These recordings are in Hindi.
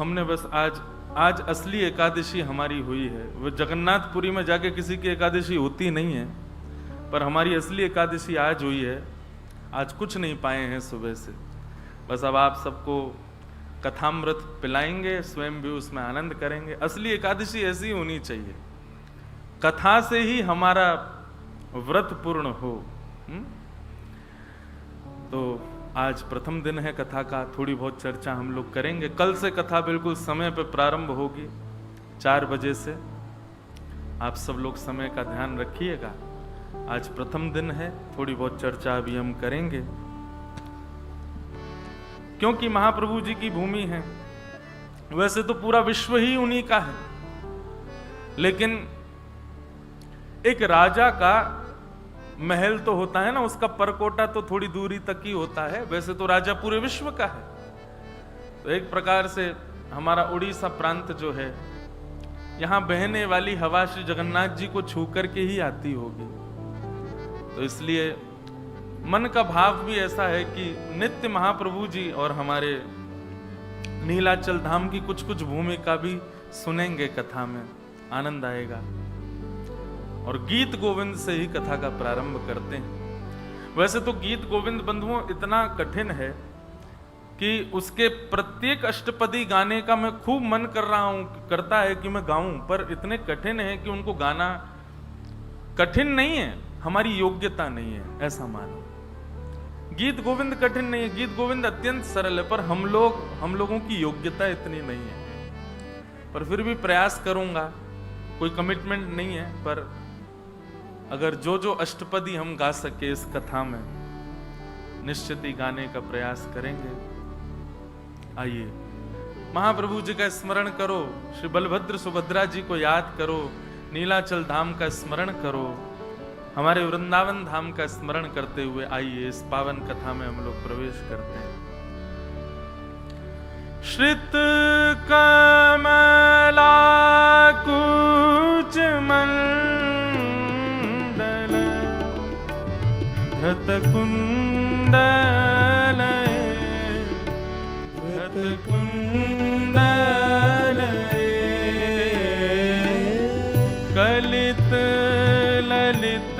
हमने बस आज असली एकादशी हमारी हुई है। वो जगन्नाथपुरी में जाके किसी की एकादशी होती नहीं है, पर हमारी असली एकादशी आज हुई है। आज कुछ नहीं पाए हैं सुबह से, बस अब आप सबको कथामृत पिलाएंगे, स्वयं भी उसमें आनंद करेंगे। असली एकादशी ऐसी होनी चाहिए, कथा से ही हमारा व्रत पूर्ण हो। तो आज प्रथम दिन है कथा का, थोड़ी बहुत चर्चा हम लोग करेंगे। कल से कथा बिल्कुल समय पर प्रारंभ होगी, 4 बजे से। आप सब लोग समय का ध्यान रखिएगा। आज प्रथम दिन है, थोड़ी बहुत चर्चा अभी हम करेंगे, क्योंकि महाप्रभु जी की भूमि है। वैसे तो पूरा विश्व ही उन्हीं का है, लेकिन एक राजा का महल तो होता है ना, उसका परकोटा तो थोड़ी दूरी तक ही होता है। वैसे तो राजा पूरे विश्व का है। तो एक प्रकार से हमारा उड़ीसा प्रांत जो है, यहां बहने वाली हवा श्री जगन्नाथ जी को छू करके ही आती होगी। तो इसलिए मन का भाव भी ऐसा है कि नित्य महाप्रभु जी और हमारे नीलाचल धाम की कुछ कुछ भूमिका भी सुनेंगे कथा में, आनंद आएगा। और गीत गोविंद से ही कथा का प्रारंभ करते हैं। वैसे तो गीत गोविंद बंधुओं इतना कठिन है कि उसके प्रत्येक अष्टपदी गाने का मैं खूब मन करता है कि मैं गाऊं, पर इतने कठिन है कि उनको गाना कठिन नहीं है, हमारी योग्यता नहीं है, ऐसा मानो। गीत गोविंद कठिन नहीं है, गीत गोविंद अत्यंत सरल है, पर हम लोगों की योग्यता इतनी नहीं है। पर फिर भी प्रयास करूंगा, कोई कमिटमेंट नहीं है, पर अगर जो अष्टपदी हम गा सके इस कथा में, निश्चित ही गाने का प्रयास करेंगे। आइए महाप्रभु जी का स्मरण करो, श्री बलभद्र सुभद्रा जी को याद करो, नीलाचल धाम का स्मरण करो, हमारे वृंदावन धाम का स्मरण करते हुए आइए इस पावन कथा में हम लोग प्रवेश करते हैं। श्रित कमला कुच मंडल धत कुंडल कलित ललित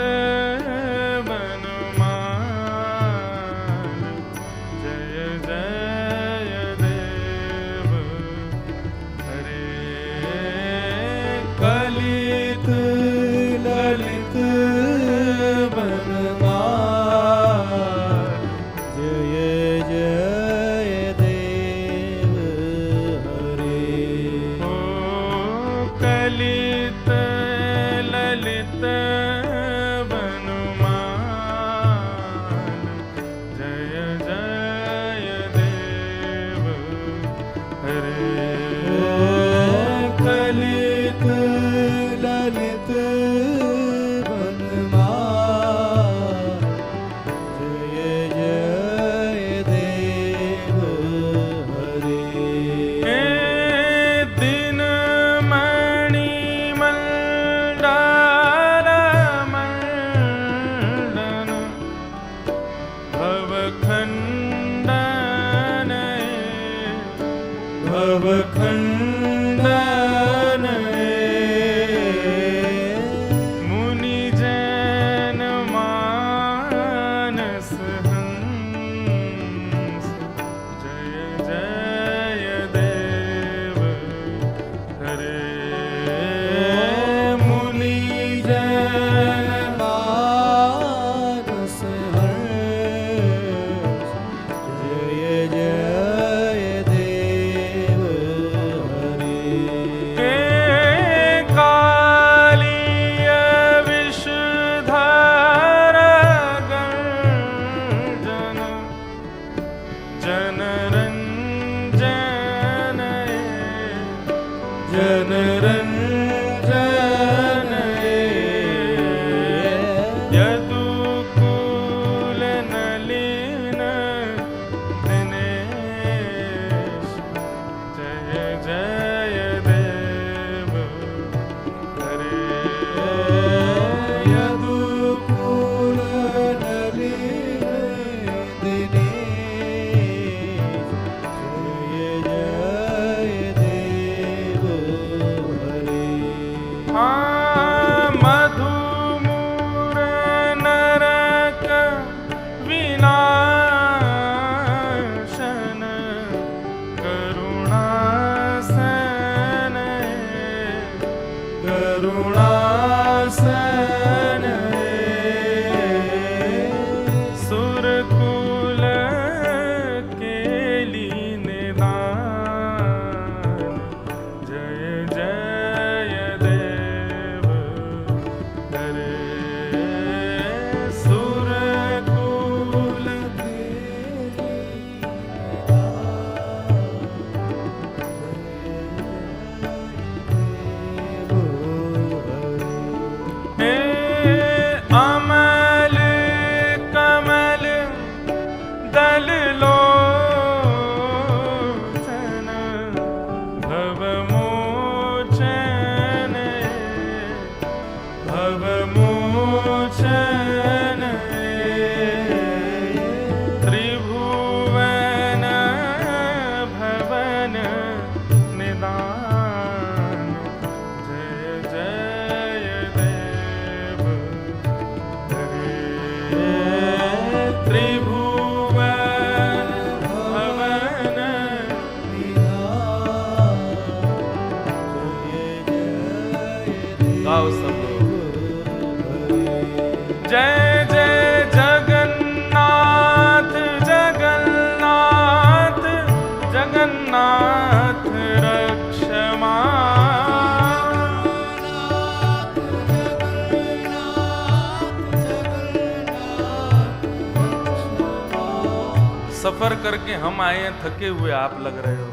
सफर करके हम आए हैं, थके हुए आप लग रहे हो।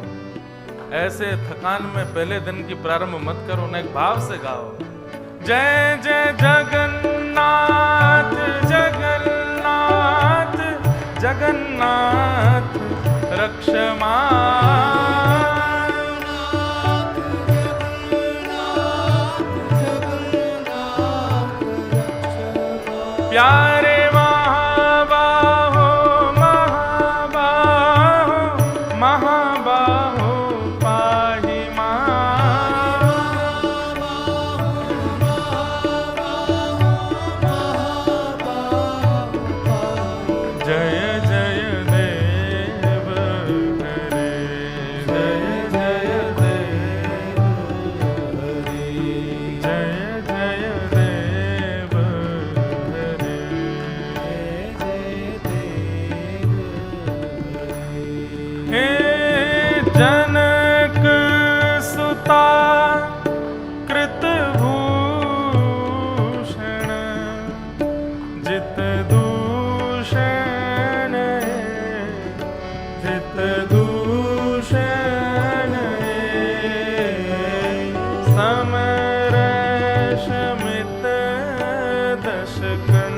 ऐसे थकान में पहले दिन की प्रारंभ मत करो ना, एक भाव से गाओ। जय जय जगन्नाथ जगन्नाथ जगन्नाथ रक्षमा प्यारे महाबाहो महाबाहो महाबाहो पाहि मां। जय जय देव हरे जय जय देव हरे जय जय देव हरे हे जनक सुता कृतभूषण जित दूषण जित दूषण समरशमित दशकन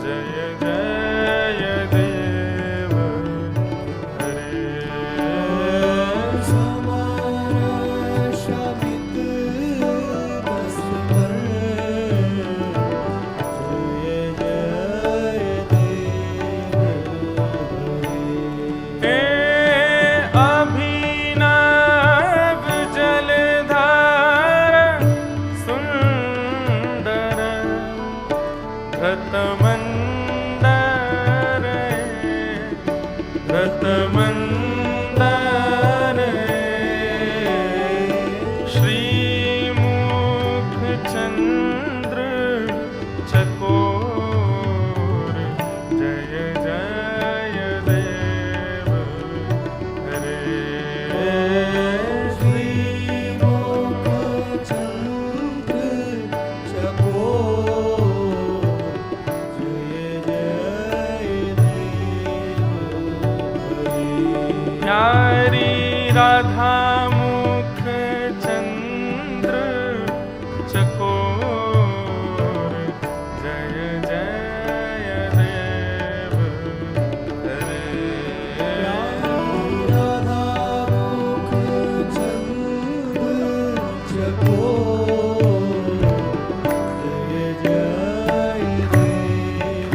जय जय देव हरे समरशमित दशकन जय जय देव हे अभिनव जलधार सुंदर धृतमंदर धृतमंदर श्रीमुख चंद्र चकोर जय जय देव हरे श्रीमुख चंद्र चकोर जय जय देव प्यारी राधा मुख चंद्र चकोर जय जय देव हरे राधा मुख चंद्र चकोर जय जय देव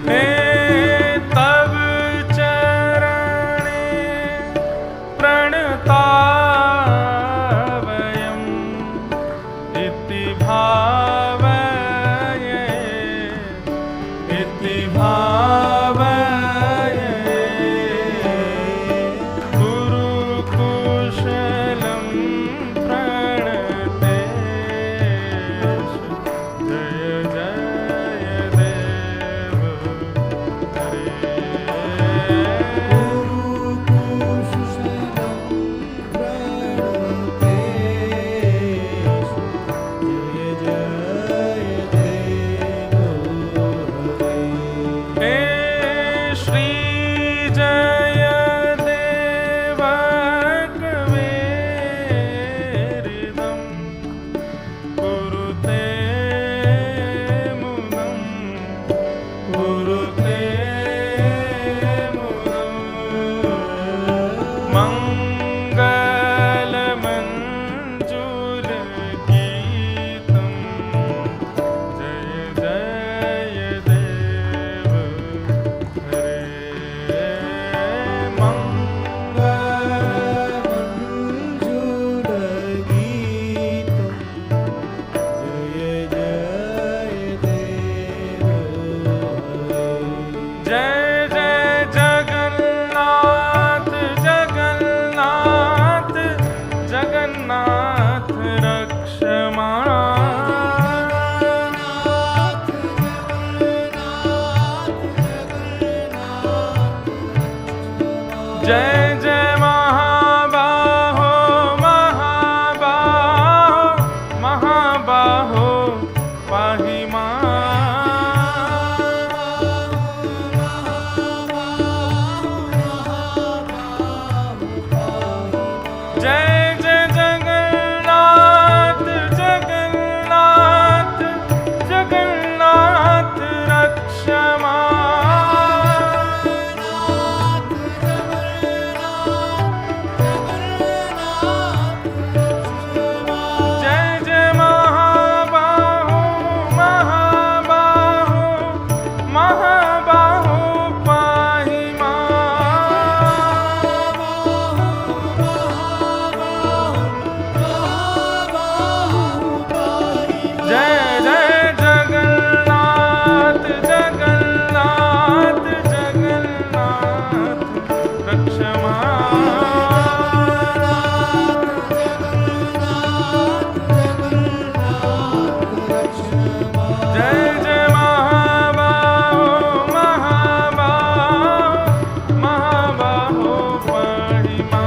हे तब चरणे प्रणतावयम् इति भावये इति भावये गुरुकुशलं प्रणतेश जय जय देव हरे हे श्री जय देव कवेरिदं कुरुते मुदं कुरुते मुदं मङ्गलमञ्जुलगीतं जय जय देव हरे जय जय जगन्नाथ जगन्नाथ जगन्नाथ रक्षमा जय जय महाबाहो महाबाहो महाबाहो पाहि मां। रक्ष जय जय महाबाहो महाबाहो महाबाहो महिमा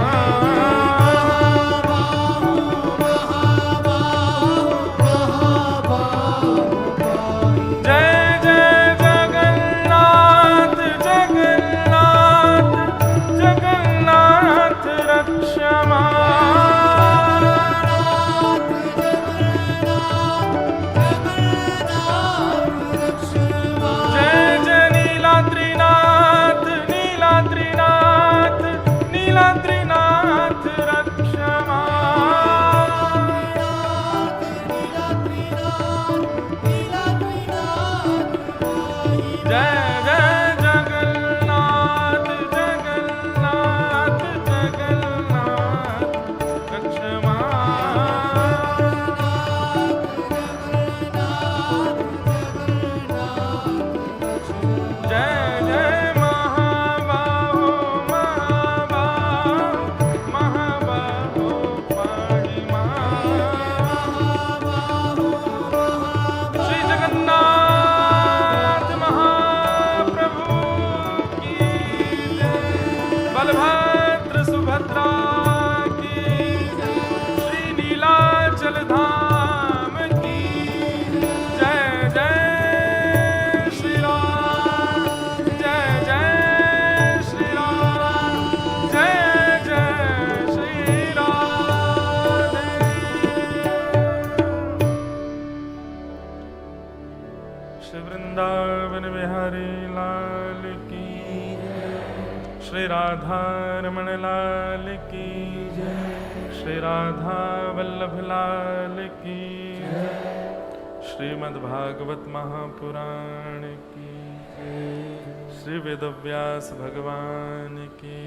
जय जय जगन्नाथ जगन्नाथ जगन्नाथ रक्ष जय जय नीलाद्रीनाथ नीलाद्रीनाथ नीलाद्रीनाथ रक्ष जय जय जगन्नाथ जगन्नाथ जगन्नाथ रक्ष जय जय महाबाहो महाबाहो महाबाहो महिमा श्री जगन्नाथ महाप्रभु की जय बलभद्र सुभद्रा की श्री नीलाचल धाम की जय जय श्री राम जय जय श्री राम जय जय श्री राधे श्री वृंदावन बिहारी लाल की श्री राधा रमण लाल की श्री राधा वल्लभ लाल की श्रीमद्भागवत महापुराण की श्री वेदव्यास भगवान की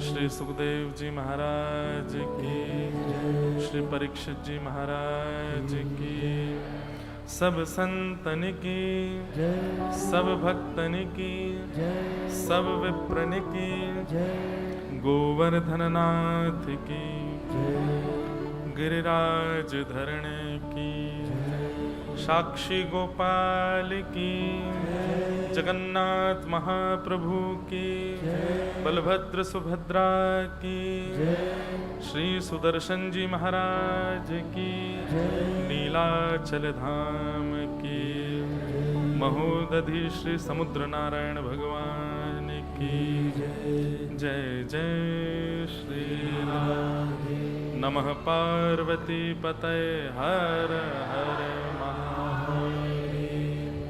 श्री सुखदेव जी महाराज की श्री परीक्षित जी महाराज की सब संतन की सब भक्तन की सब विप्रन की गोवर्धन नाथ की गिरिराज धरण की साक्षी गोपाल की जगन्नाथ महाप्रभु की बलभद्र सुभद्रा की श्री सुदर्शन जी महाराज की नीलाचल धाम की महोदधि श्री समुद्र नारायण भगवान की जय जय श्री राम नमः पार्वती पतये हर हर महादेव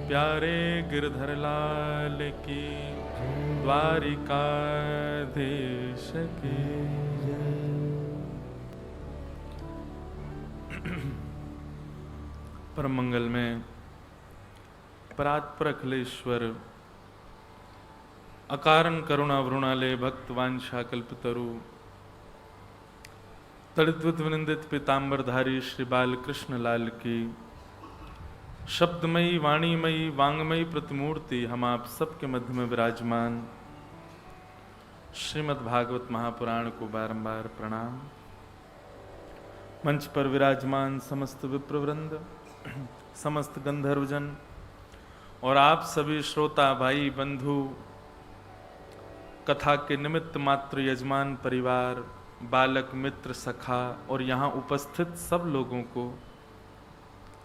प्यारे गिरधर लाल की द्वारिकाधीश की परम मंगल में परात्पर अखिलेश्वर अकारण करुणा वृणालय भक्त वांछा कल्पतरु तड़िद्वत विनिंदित पीताम्बरधारी श्री बालकृष्ण लाल की शब्दमयी वाणीमयी वांगमयी प्रतिमूर्ति हम आप सबके मध्य में विराजमान श्रीमद् भागवत महापुराण को बारंबार प्रणाम। मंच पर विराजमान समस्त विप्रवृंद समस्त गंधर्वजन और आप सभी श्रोता भाई बंधु कथा के निमित्त मात्र यजमान परिवार बालक मित्र सखा और यहाँ उपस्थित सब लोगों को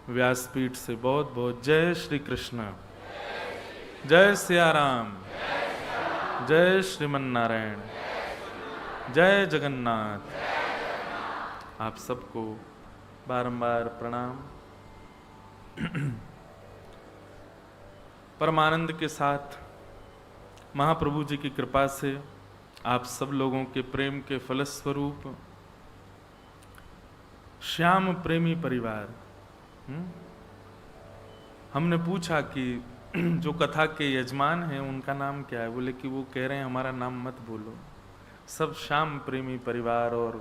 व्यासपीठ से बहुत बहुत जय श्री कृष्ण जय सिया राम जय श्रीमन नारायण जय जगन्नाथ। आप सबको बारंबार प्रणाम। परमानंद के साथ महाप्रभु जी की कृपा से आप सब लोगों के प्रेम के फलस्वरूप श्याम प्रेमी परिवार हमने पूछा कि जो कथा के यजमान हैं उनका नाम क्या है। बोले कि वो कह रहे हैं हमारा नाम मत बोलो। सब श्याम प्रेमी परिवार और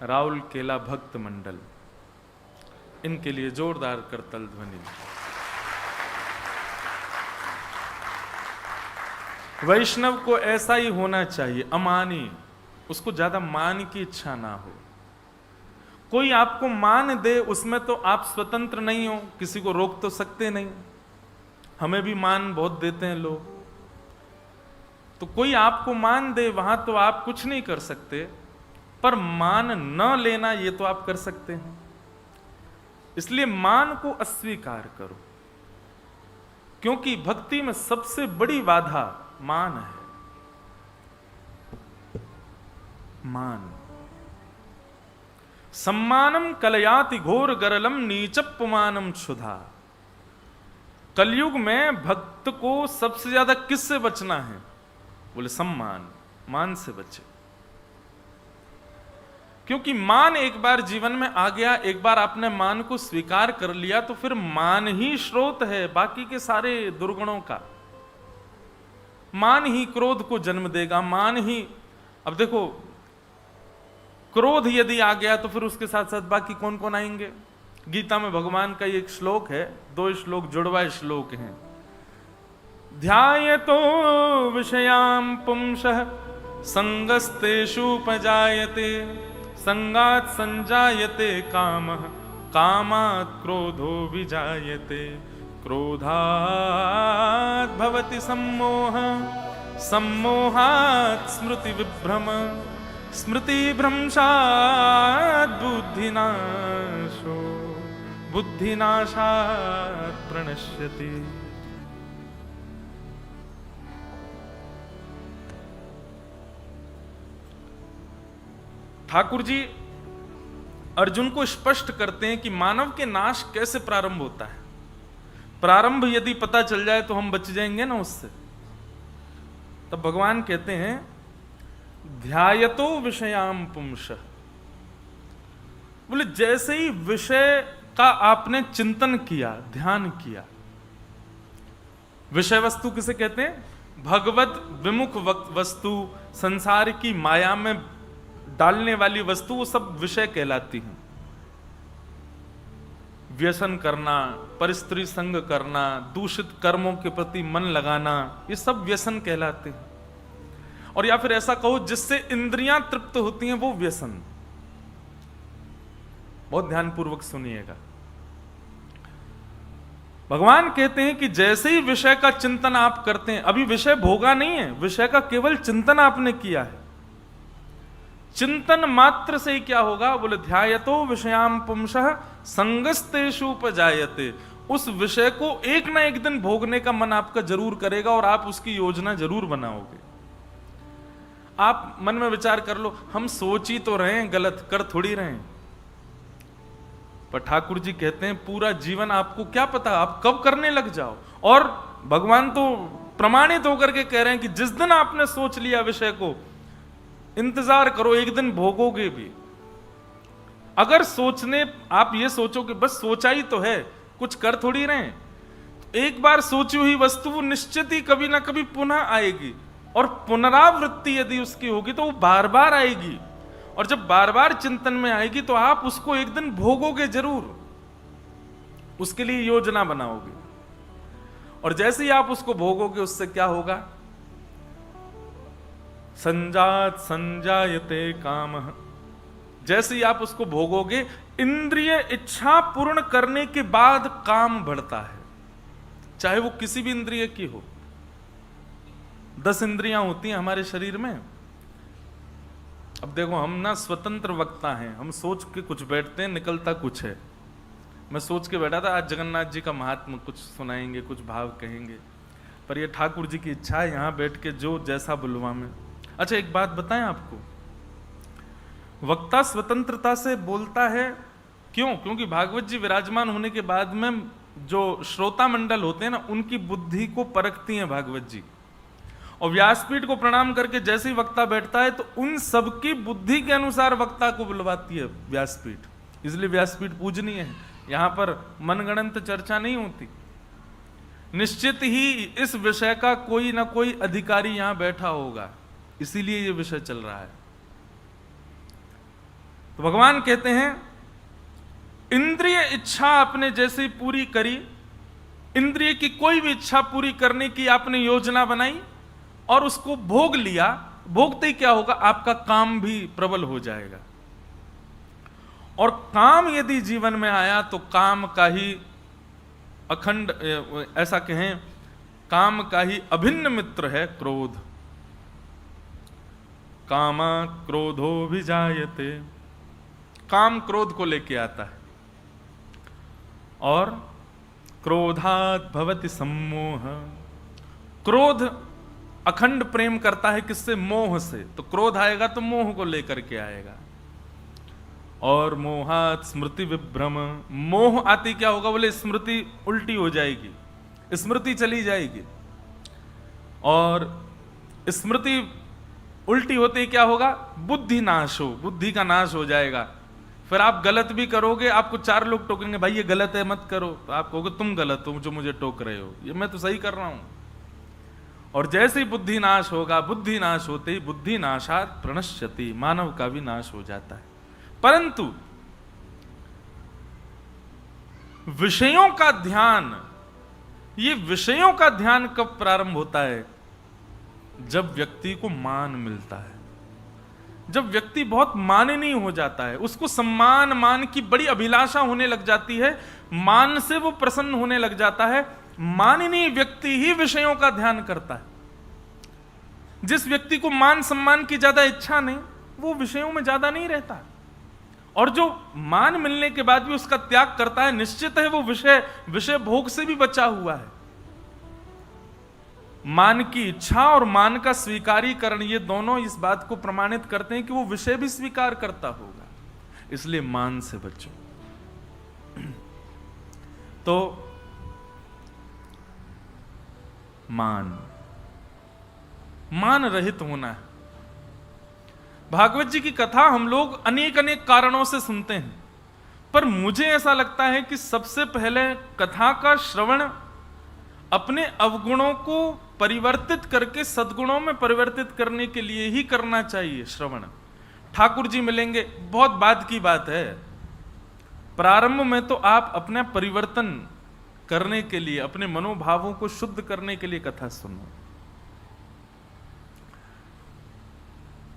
राउल केला भक्त मंडल, इनके लिए जोरदार करतल ध्वनि। वैष्णव को ऐसा ही होना चाहिए, अमानी, उसको ज्यादा मान की इच्छा ना हो। कोई आपको मान दे उसमें तो आप स्वतंत्र नहीं हो, किसी को रोक तो सकते नहीं। हमें भी मान बहुत देते हैं लोग, तो कोई आपको मान दे वहां तो आप कुछ नहीं कर सकते, पर मान न लेना ये तो आप कर सकते हैं। इसलिए मान को अस्वीकार करो, क्योंकि भक्ति में सबसे बड़ी बाधा मान है। मान सम्मानम कलयाति घोर गरलम नीचपुमानम क्षुधा। कलयुग में भक्त को सबसे ज्यादा किससे बचना है? बोले सम्मान, मान से बचे। क्योंकि मान एक बार जीवन में आ गया, एक बार आपने मान को स्वीकार कर लिया, तो फिर मान ही स्रोत है बाकी के सारे दुर्गुणों का। मान ही क्रोध को जन्म देगा, मान ही, अब देखो क्रोध यदि आ गया तो फिर उसके साथ साथ बाकी कौन कौन आएंगे? गीता में भगवान का एक श्लोक है, 2 श्लोक जुड़वा श्लोक हैं। ध्यायतो विषयाम पुंसः संगस्तेषुपजायते संगात् संजायते कामः कामात् क्रोधो विजायते क्रोधात् भवति सम्मोहः सम्मोहात् स्मृति विभ्रम स्मृति भ्रंशात् बुद्धिनाशो बुद्धिनाशात् प्रणश्यति। ठाकुर जी अर्जुन को स्पष्ट करते हैं कि मानव के नाश कैसे प्रारंभ होता है। प्रारंभ यदि पता चल जाए तो हम बच जाएंगे ना उससे। तब भगवान कहते हैं ध्यायतो विषयाम पुंसः। बोले जैसे ही विषय का आपने चिंतन किया, ध्यान किया। विषय वस्तु किसे कहते हैं? भगवत विमुख वस्तु, संसार की माया में डालने वाली वस्तु, वो सब विषय कहलाती हैं। व्यसन करना, परिस्त्री संग करना, दूषित कर्मों के प्रति मन लगाना, ये सब व्यसन कहलाते हैं। और या फिर ऐसा कहो जिससे इंद्रियां तृप्त होती हैं, वो व्यसन। बहुत ध्यानपूर्वक सुनिएगा। भगवान कहते हैं कि जैसे ही विषय का चिंतन आप करते हैं, अभी विषय भोगा नहीं है, विषय का केवल चिंतन आपने किया है। चिंतन मात्र से ही क्या होगा? बोले ध्यायतो विषयाम पुंसः संगस्तेषुपजायते। उस विषय को एक ना एक दिन भोगने का मन आपका जरूर करेगा और आप उसकी योजना जरूर बनाओगे। आप मन में विचार कर लो, हम सोच ही तो रहे हैं, गलत कर थोड़ी रहे हैं। पर ठाकुर जी कहते हैं पूरा जीवन आपको क्या पता आप कब करने लग जाओ। और भगवान तो प्रमाणित होकर के कह रहे हैं कि जिस दिन आपने सोच लिया विषय को, इंतजार करो, एक दिन भोगोगे भी। अगर सोचने आप ये सोचो कि बस सोचा ही तो है, कुछ कर थोड़ी रहे, एक बार सोची हुई वस्तु निश्चित ही कभी ना कभी पुनः आएगी। और पुनरावृत्ति यदि उसकी होगी तो वो बार बार आएगी। और जब बार बार चिंतन में आएगी तो आप उसको एक दिन भोगोगे जरूर, उसके लिए योजना बनाओगे। और जैसे ही आप उसको भोगोगे, उससे क्या होगा? संजात संजायते कामः। जैसे ही आप उसको भोगोगे, इंद्रिय इच्छा पूर्ण करने के बाद काम बढ़ता है, चाहे वो किसी भी इंद्रिय की हो। 10 इंद्रियां होती हैं हमारे शरीर में। अब देखो, हम ना स्वतंत्र वक्ता हैं, हम सोच के कुछ बैठते हैं, निकलता कुछ है। मैं सोच के बैठा था आज जगन्नाथ जी का महात्मा कुछ सुनाएंगे, कुछ भाव कहेंगे, पर ये ठाकुर जी की इच्छा है यहां बैठ के जो जैसा बुलवा में। अच्छा, एक बात बताएं आपको, वक्ता स्वतंत्रता से बोलता है, क्यों? क्योंकि भागवत जी विराजमान होने के बाद में जो श्रोता मंडल होते हैं ना, उनकी बुद्धि को परखती हैं भागवत जी। और व्यासपीठ को प्रणाम करके जैसे ही वक्ता बैठता है तो उन सबकी बुद्धि के अनुसार वक्ता को बुलवाती है व्यासपीठ। इसलिए व्यासपीठ पूजनीय है। यहां पर मनगणंत चर्चा नहीं होती। निश्चित ही इस विषय का कोई ना कोई अधिकारी यहां बैठा होगा, इसीलिए यह विषय चल रहा है। तो भगवान कहते हैं इंद्रिय इच्छा आपने जैसे पूरी करी, इंद्रिय की कोई भी इच्छा पूरी करने की आपने योजना बनाई, और उसको भोग लिया, भोगते ही क्या होगा, आपका काम भी प्रबल हो जाएगा। और काम यदि जीवन में आया तो काम का ही अखंड, ऐसा कहें, काम का ही अभिन्न मित्र है क्रोध। कामा क्रोधो भी जायते, काम क्रोध को लेके आता है। और क्रोधात् भवति सम्मोह, क्रोध अखंड प्रेम करता है किससे, मोह से। तो क्रोध आएगा तो मोह को लेकर के आएगा। और मोहात् स्मृति विभ्रम, मोह आती क्या होगा, बोले स्मृति उल्टी हो जाएगी, स्मृति चली जाएगी। और स्मृति उल्टी होते ही क्या होगा, बुद्धि नाश हो, बुद्धि का नाश हो जाएगा। फिर आप गलत भी करोगे, आपको चार लोग टोकेंगे, भाई ये गलत है मत करो, तो आप कहोगे तुम गलत हो जो मुझे टोक रहे हो, ये मैं तो सही कर रहा हूं। और जैसे ही बुद्धि नाश होगा, बुद्धि नाश होते ही बुद्धि नाशात् प्रणश्यति, मानव का भी नाश हो जाता है। परंतु विषयों का ध्यान, ये विषयों का ध्यान कब प्रारंभ होता है, जब व्यक्ति को मान मिलता है, जब व्यक्ति बहुत माननीय हो जाता है, उसको सम्मान मान की बड़ी अभिलाषा होने लग जाती है, मान से वो प्रसन्न होने लग जाता है। माननीय व्यक्ति ही विषयों का ध्यान करता है। जिस व्यक्ति को मान सम्मान की ज्यादा इच्छा नहीं, वो विषयों में ज्यादा नहीं रहता। और जो मान मिलने के बाद भी उसका त्याग करता है, निश्चित है वो विषय भोग से भी बचा हुआ है। मान की इच्छा और मान का स्वीकारीकरण, ये दोनों इस बात को प्रमाणित करते हैं कि वो विषय भी स्वीकार करता होगा। इसलिए मान से बचो। तो मान रहित होना है। भागवत जी की कथा हम लोग अनेक अनेक कारणों से सुनते हैं, पर मुझे ऐसा लगता है कि सबसे पहले कथा का श्रवण अपने अवगुणों को परिवर्तित करके सद्गुणों में परिवर्तित करने के लिए ही करना चाहिए। श्रवण ठाकुर जी मिलेंगे, बहुत बाद की बात है। प्रारंभ में तो आप अपना परिवर्तन करने के लिए, अपने मनोभावों को शुद्ध करने के लिए कथा सुनो।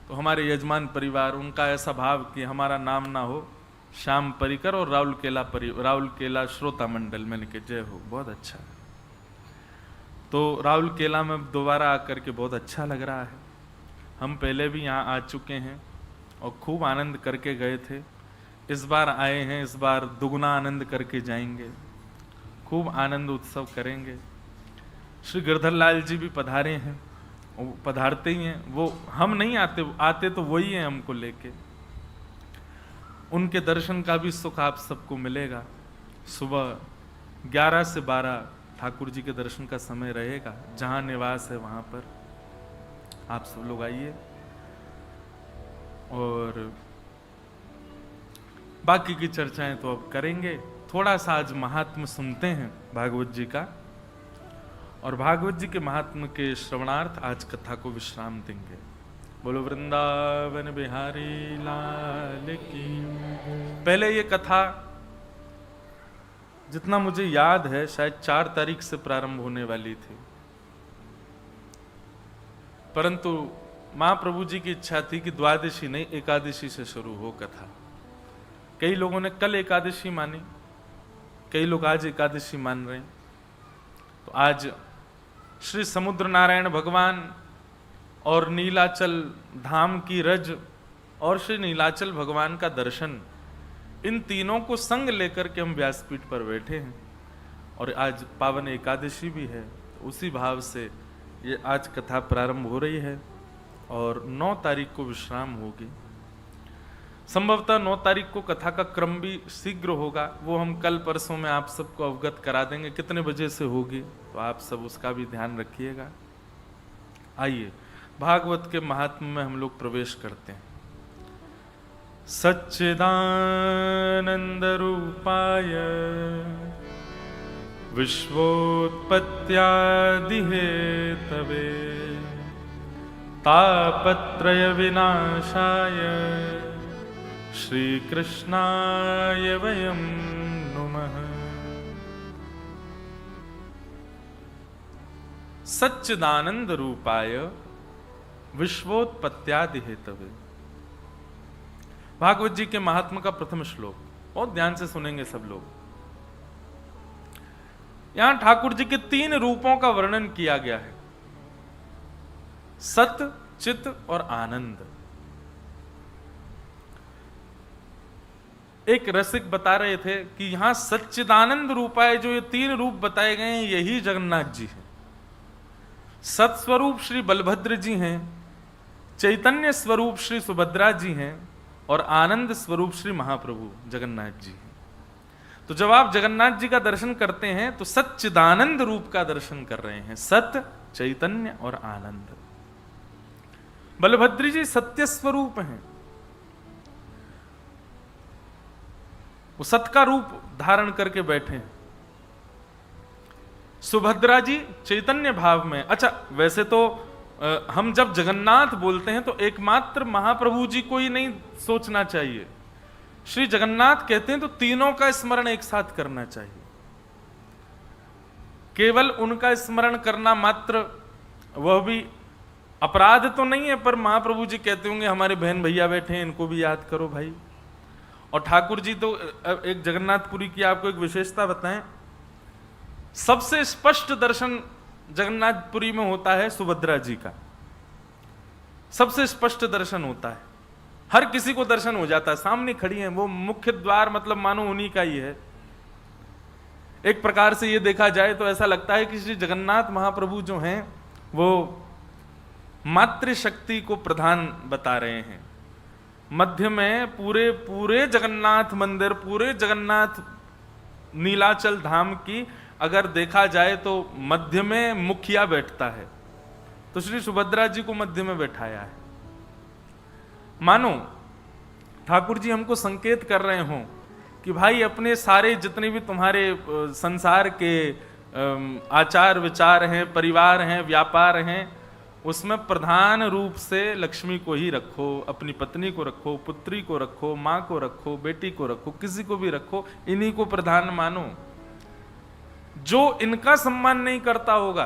तो हमारे यजमान परिवार, उनका ऐसा भाव कि हमारा नाम ना हो, श्याम परिकर और राहुल केला श्रोता मंडल, मैंने कहा जय हो, बहुत अच्छा है। तो राहुल केला में दोबारा आकर के बहुत अच्छा लग रहा है। हम पहले भी यहाँ आ चुके हैं और खूब आनंद करके गए थे, इस बार आए हैं, इस बार दुगना आनंद करके जाएंगे, खूब आनंद उत्सव करेंगे। श्री गिरधर लाल जी भी पधारे हैं, वो पधारते ही हैं, वो हम नहीं आते तो वही हैं हमको लेके। उनके दर्शन का भी सुख आप सबको मिलेगा। सुबह 11 से 12 ठाकुर जी के दर्शन का समय रहेगा, जहां निवास है वहां पर आप सब लोग आइए। और बाकी की चर्चाएं तो अब करेंगे। थोड़ा सा आज महात्म सुनते हैं भागवत जी का, और भागवत जी के महात्म के श्रवणार्थ आज कथा को विश्राम देंगे। बोलो वृंदावन बिहारी लाल की। पहले ये कथा, जितना मुझे याद है, शायद 4 तारीख से प्रारंभ होने वाली थी, परंतु महाप्रभु जी की इच्छा थी कि द्वादशी नहीं, एकादशी से शुरू हो कथा। कई लोगों ने कल एकादशी मानी, कई लोग आज एकादशी मान रहे हैं। तो आज श्री समुद्र नारायण भगवान और नीलाचल धाम की रज और श्री नीलाचल भगवान का दर्शन, इन तीनों को संग लेकर के हम व्यासपीठ पर बैठे हैं। और आज पावन एकादशी भी है, तो उसी भाव से ये आज कथा प्रारंभ हो रही है और 9 तारीख को विश्राम होगी। संभवतः 9 तारीख को कथा का क्रम भी शीघ्र होगा, वो हम कल परसों में आप सबको अवगत करा देंगे कितने बजे से होगी, तो आप सब उसका भी ध्यान रखिएगा। आइए भागवत के महात्म्य में हम लोग प्रवेश करते हैं। सच्चिदानंद रूपाय विश्वोत्पत्त्यादि हेतवे तापत्रय विनाशाय श्री कृष्णाय वयं नुमः। सच्चिदानंद रूपाय विश्वोत्पत्त्यादि हेतवे। भागवत जी के महात्मा का प्रथम श्लोक, बहुत ध्यान से सुनेंगे सब लोग। यहां ठाकुर जी के 3 रूपों का वर्णन किया गया है, सत, चित और आनंद। एक रसिक बता रहे थे कि यहां सच्चिदानंद रूपाय जो ये 3 रूप बताए गए हैं, यही जगन्नाथ जी हैं। सत्स्वरूप श्री बलभद्र जी हैं, चैतन्य स्वरूप श्री सुभद्रा जी हैं और आनंद स्वरूप श्री महाप्रभु जगन्नाथ जी हैं। तो जब आप जगन्नाथ जी का दर्शन करते हैं तो सच्चिदानंद रूप का दर्शन कर रहे हैं, सत्य, चैतन्य और आनंद। बलभद्र जी सत्य स्वरूप हैं, वो सत का रूप धारण करके बैठे हैं। सुभद्रा जी चैतन्य भाव में। अच्छा, वैसे तो हम जब जगन्नाथ बोलते हैं तो एकमात्र महाप्रभु जी को ही नहीं सोचना चाहिए। श्री जगन्नाथ कहते हैं तो तीनों का स्मरण एक साथ करना चाहिए। केवल उनका स्मरण करना मात्र वह भी अपराध तो नहीं है, पर महाप्रभु जी कहते होंगे हमारे बहन भैया बैठे हैं, इनको भी याद करो भाई। और ठाकुर जी तो एक जगन्नाथपुरी की आपको एक विशेषता बताएं, सबसे स्पष्ट दर्शन जगन्नाथपुरी में होता है सुभद्रा जी का, सबसे स्पष्ट दर्शन होता है, हर किसी को दर्शन हो जाता है, सामने खड़ी हैं वो, मुख्य द्वार मतलब मानो उन्हीं का ही है। एक प्रकार से ये देखा जाए तो ऐसा लगता है कि श्री जगन्नाथ महाप्रभु जो हैं वो मातृशक्ति को प्रधान बता रहे हैं। मध्य में पूरे जगन्नाथ मंदिर, पूरे जगन्नाथ नीलाचल धाम की अगर देखा जाए तो मध्य में मुखिया बैठता है, तो श्री सुभद्रा जी को मध्य में बैठाया है। मानो ठाकुर जी हमको संकेत कर रहे हों कि भाई अपने सारे जितने भी तुम्हारे संसार के आचार विचार हैं, परिवार हैं, व्यापार हैं, उसमें प्रधान रूप से लक्ष्मी को ही रखो, अपनी पत्नी को रखो, पुत्री को रखो, माँ को रखो, बेटी को रखो, किसी को भी रखो, इन्हीं को प्रधान मानो। जो इनका सम्मान नहीं करता होगा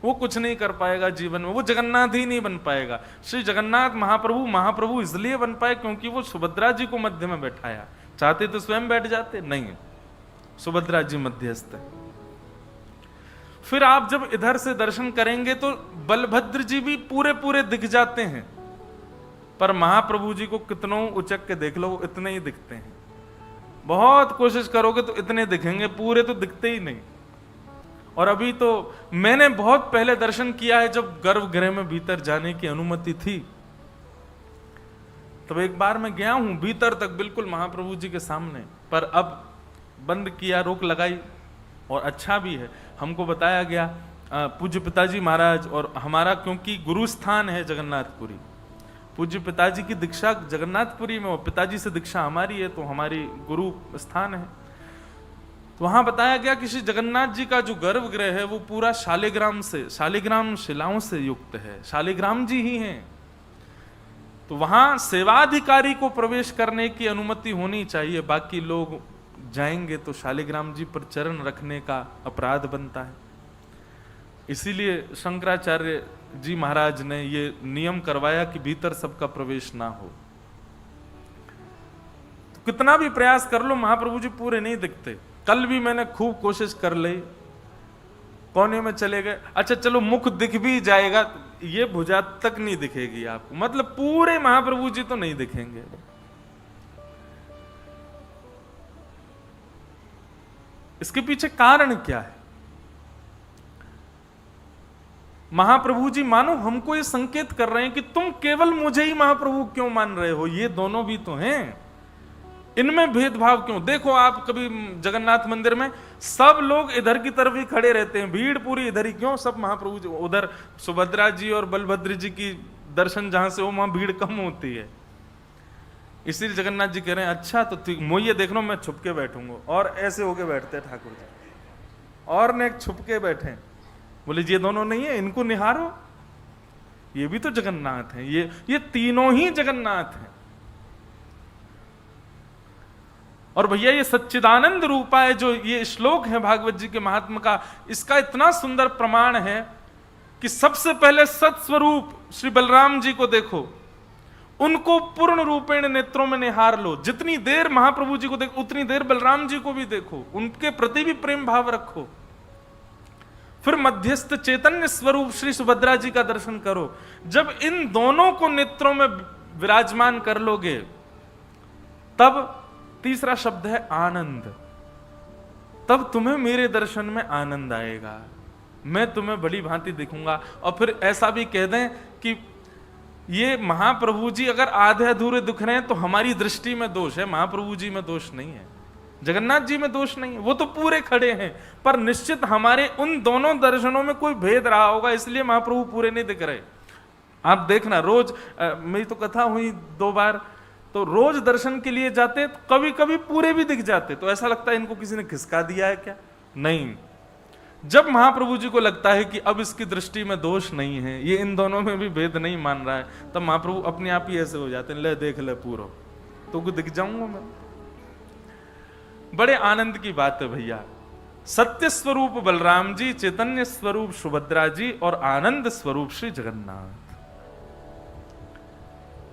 वो कुछ नहीं कर पाएगा जीवन में, वो जगन्नाथ ही नहीं बन पाएगा। श्री जगन्नाथ महाप्रभु इसलिए बन पाए क्योंकि वो सुभद्रा जी को मध्य में बैठाया। चाहते तो स्वयं बैठ जाते, नहीं, सुभद्रा जी मध्यस्थ है। फिर आप जब इधर से दर्शन करेंगे तो बलभद्र जी भी पूरे दिख जाते हैं, पर महाप्रभु जी को कितनों उचक के देख लो वो इतने ही दिखते हैं। बहुत कोशिश करोगे तो इतने दिखेंगे, पूरे तो दिखते ही नहीं। और अभी तो मैंने बहुत पहले दर्शन किया है, जब गर्भगृह में भीतर जाने की अनुमति थी, तब एक बार मैं गया हूं भीतर तक बिल्कुल महाप्रभु जी के सामने, पर अब बंद किया, रोक लगाई। और अच्छा भी है, हमको बताया गया पूज्य पिताजी महाराज और हमारा, क्योंकि गुरु स्थान है जगन्नाथपुरी, पूज्य पिताजी की दीक्षा जगन्नाथपुरी में, और पिताजी से दीक्षा हमारी है, तो हमारी गुरु स्थान है। तो वहां बताया गया कि श्री जगन्नाथ जी का जो गर्भगृह है वो पूरा शालिग्राम शिलाओं से युक्त है, शालिग्राम जी ही हैं। तो वहां सेवाधिकारी को प्रवेश करने की अनुमति होनी चाहिए, बाकी लोग जाएंगे तो शालिग्राम जी पर चरण रखने का अपराध बनता है। इसीलिए शंकराचार्य जी महाराज ने ये नियम करवाया कि भीतर सबका प्रवेश ना हो। तो कितना भी प्रयास कर लो महाप्रभु जी पूरे नहीं दिखते। कल भी मैंने खूब कोशिश कर ली, कोने में चले गए, अच्छा चलो मुख दिख भी जाएगा, ये भुजा तक नहीं दिखेगी आपको, मतलब पूरे महाप्रभु जी तो नहीं दिखेंगे। इसके पीछे कारण क्या है? महाप्रभु जी मानो हमको ये संकेत कर रहे हैं कि तुम केवल मुझे ही महाप्रभु क्यों मान रहे हो, ये दोनों भी तो हैं, इनमें भेदभाव क्यों? देखो आप कभी जगन्नाथ मंदिर में सब लोग इधर की तरफ ही खड़े रहते हैं, भीड़ पूरी इधर ही क्यों? सब महाप्रभु जी उधर, सुभद्रा जी और बलभद्र जी की दर्शन जहां से हो वहां भीड़ कम होती है। इसीलिए जगन्नाथ जी कह रहे हैं अच्छा तो मोइये देख लो, मैं छुप के बैठूंगा, और ऐसे होके बैठते हैं ठाकुर जी, और ने छुप के बैठे, बोले ये दोनों नहीं है, इनको निहारो, ये भी तो जगन्नाथ हैं, ये तीनों ही जगन्नाथ हैं। और भैया ये सच्चिदानंद रूपा है, जो ये श्लोक है भागवत जी के महात्म का, इसका इतना सुंदर प्रमाण है कि सबसे पहले सत्स्वरूप श्री बलराम जी को देखो, उनको पूर्ण रूपेण नेत्रों में निहार लो। जितनी देर महाप्रभु जी को देखो उतनी देर बलराम जी को भी देखो, उनके प्रति भी प्रेम भाव रखो। फिर मध्यस्थ चैतन्य स्वरूप श्री सुभद्रा जी का दर्शन करो। जब इन दोनों को नेत्रों में विराजमान कर लोगे, तब तीसरा शब्द है आनंद। तब तुम्हें मेरे दर्शन में आनंद आएगा, मैं तुम्हें बड़ी भांति दिखूंगा। और फिर ऐसा भी कह दें कि ये महाप्रभु जी अगर आधे अधूरे दिख रहे हैं तो हमारी दृष्टि में दोष है, महाप्रभु जी में दोष नहीं है, जगन्नाथ जी में दोष नहीं है, वो तो पूरे खड़े हैं। पर निश्चित हमारे उन दोनों दर्शनों में कोई भेद रहा होगा, इसलिए महाप्रभु पूरे नहीं दिख रहे। आप देखना, रोज मेरी तो कथा हुई 2 बार, तो रोज दर्शन के लिए जाते तो कभी कभी पूरे भी दिख जाते, तो ऐसा लगता है इनको किसी ने खिसका दिया है क्या। नहीं, जब महाप्रभु जी को लगता है कि अब इसकी दृष्टि में दोष नहीं है, ये इन दोनों में भी भेद नहीं मान रहा है, तब महाप्रभु अपने आप ही ऐसे हो जाते हैं, ले देख ले पूरा, तो दिख जाऊंगा मैं। बड़े आनंद की बात है भैया। सत्य स्वरूप बलराम जी, चैतन्य स्वरूप सुभद्रा जी और आनंद स्वरूप श्री जगन्नाथ,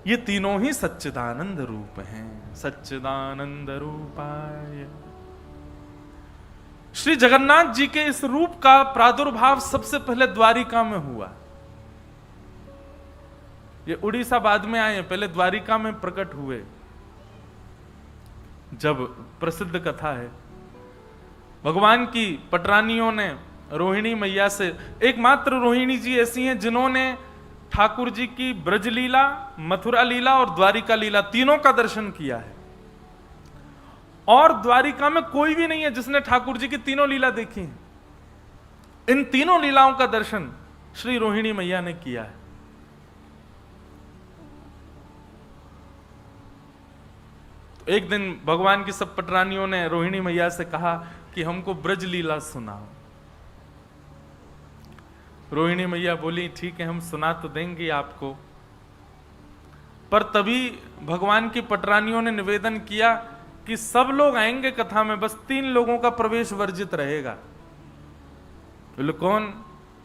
ये तीनों ही सच्चिदानंद रूप हैं। सच्चिदानंद रूपाय। श्री जगन्नाथ जी के इस रूप का प्रादुर्भाव सबसे पहले द्वारिका में हुआ। ये उड़ीसा बाद में आए, पहले द्वारिका में प्रकट हुए। जब प्रसिद्ध कथा है, भगवान की पटरानियों ने रोहिणी मैया से, एकमात्र रोहिणी जी ऐसी हैं जिन्होंने ठाकुर जी की ब्रजलीला, मथुरा लीला और द्वारिका लीला तीनों का दर्शन किया है। और द्वारिका में कोई भी नहीं है जिसने ठाकुर जी की तीनों लीला देखी है। इन तीनों लीलाओं का दर्शन श्री रोहिणी मैया ने किया है। एक दिन भगवान की सब पटरानियों ने रोहिणी मैया से कहा कि हमको ब्रज लीला सुनाओ। रोहिणी मैया बोली ठीक है, हम सुना तो देंगे आपको। पर तभी भगवान की पटरानियों ने निवेदन किया कि सब लोग आएंगे कथा में, बस 3 लोगों का प्रवेश वर्जित रहेगा। बोले कौन?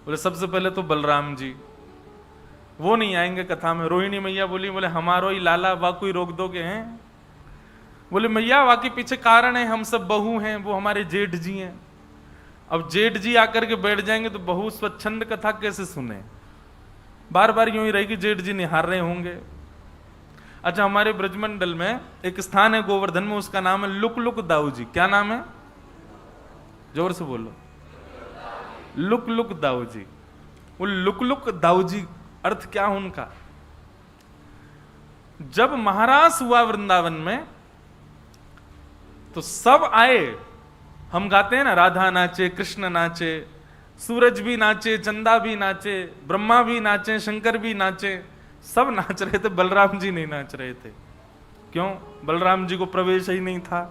बोले सबसे पहले तो बलराम जी, वो नहीं आएंगे कथा में। रोहिणी मैया बोली, बोले हमारो ही लाला, वा कोई रोक दोगे हैं? बोले मैया वाकई पीछे कारण है, हम सब बहू हैं, वो हमारे जेठ जी हैं। अब जेठ जी आकर के बैठ जाएंगे तो बहू स्वच्छंद कथा कैसे सुने? बार बार यूं ही रहेगी, जेठ जी निहार रहे होंगे। अच्छा, हमारे ब्रजमंडल में एक स्थान है गोवर्धन में, उसका नाम है लुक लुक दाऊ जी। क्या नाम है? जोर से बोलो। Look look Dau ji. वो लुक लुक दाऊ जी अर्थ क्या उनका? जब महारास हुआ वृंदावन में तो सब आए। हम गाते हैं ना, राधा नाचे, कृष्ण नाचे, सूरज भी नाचे, चंदा भी नाचे, ब्रह्मा भी नाचे, शंकर भी नाचे, सब नाच रहे थे, बलराम जी नहीं नाच रहे थे। क्यों? बलराम जी को प्रवेश ही नहीं था।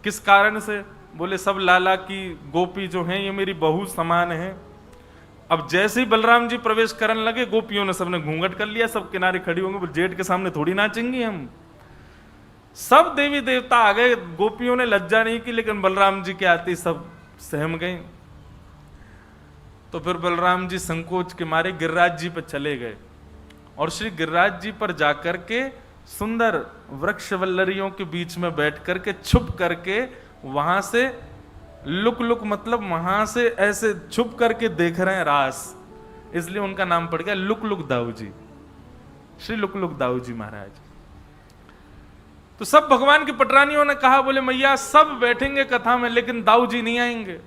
किस कारण से? बोले सब लाला की गोपी जो हैं ये मेरी बहू समान है। अब जैसे ही बलराम जी प्रवेश करने लगे, गोपियों ने सबने घूंघट कर लिया, सब किनारे खड़ी होंगे, बोले जेठ के सामने थोड़ी नाचेंगी हम। सब देवी देवता आ गए, गोपियों ने लज्जा नहीं की, लेकिन बलराम जी के आते सब सहम गए। तो फिर बलराम जी संकोच के मारे गिरिराज जी पर चले गए और श्री गिरिराज जी पर जाकर के सुंदर वृक्ष वल्लरियों के बीच में बैठ करके छुप करके वहां से लुक लुक, मतलब वहां से ऐसे छुप करके देख रहे हैं रास, इसलिए उनका नाम पड़ गया look look Dau ji, Shri look look Dau ji महाराज। तो सब भगवान की पटरानियों ने कहा, बोले मैया सब बैठेंगे कथा में लेकिन दाऊ जी नहीं आएंगे।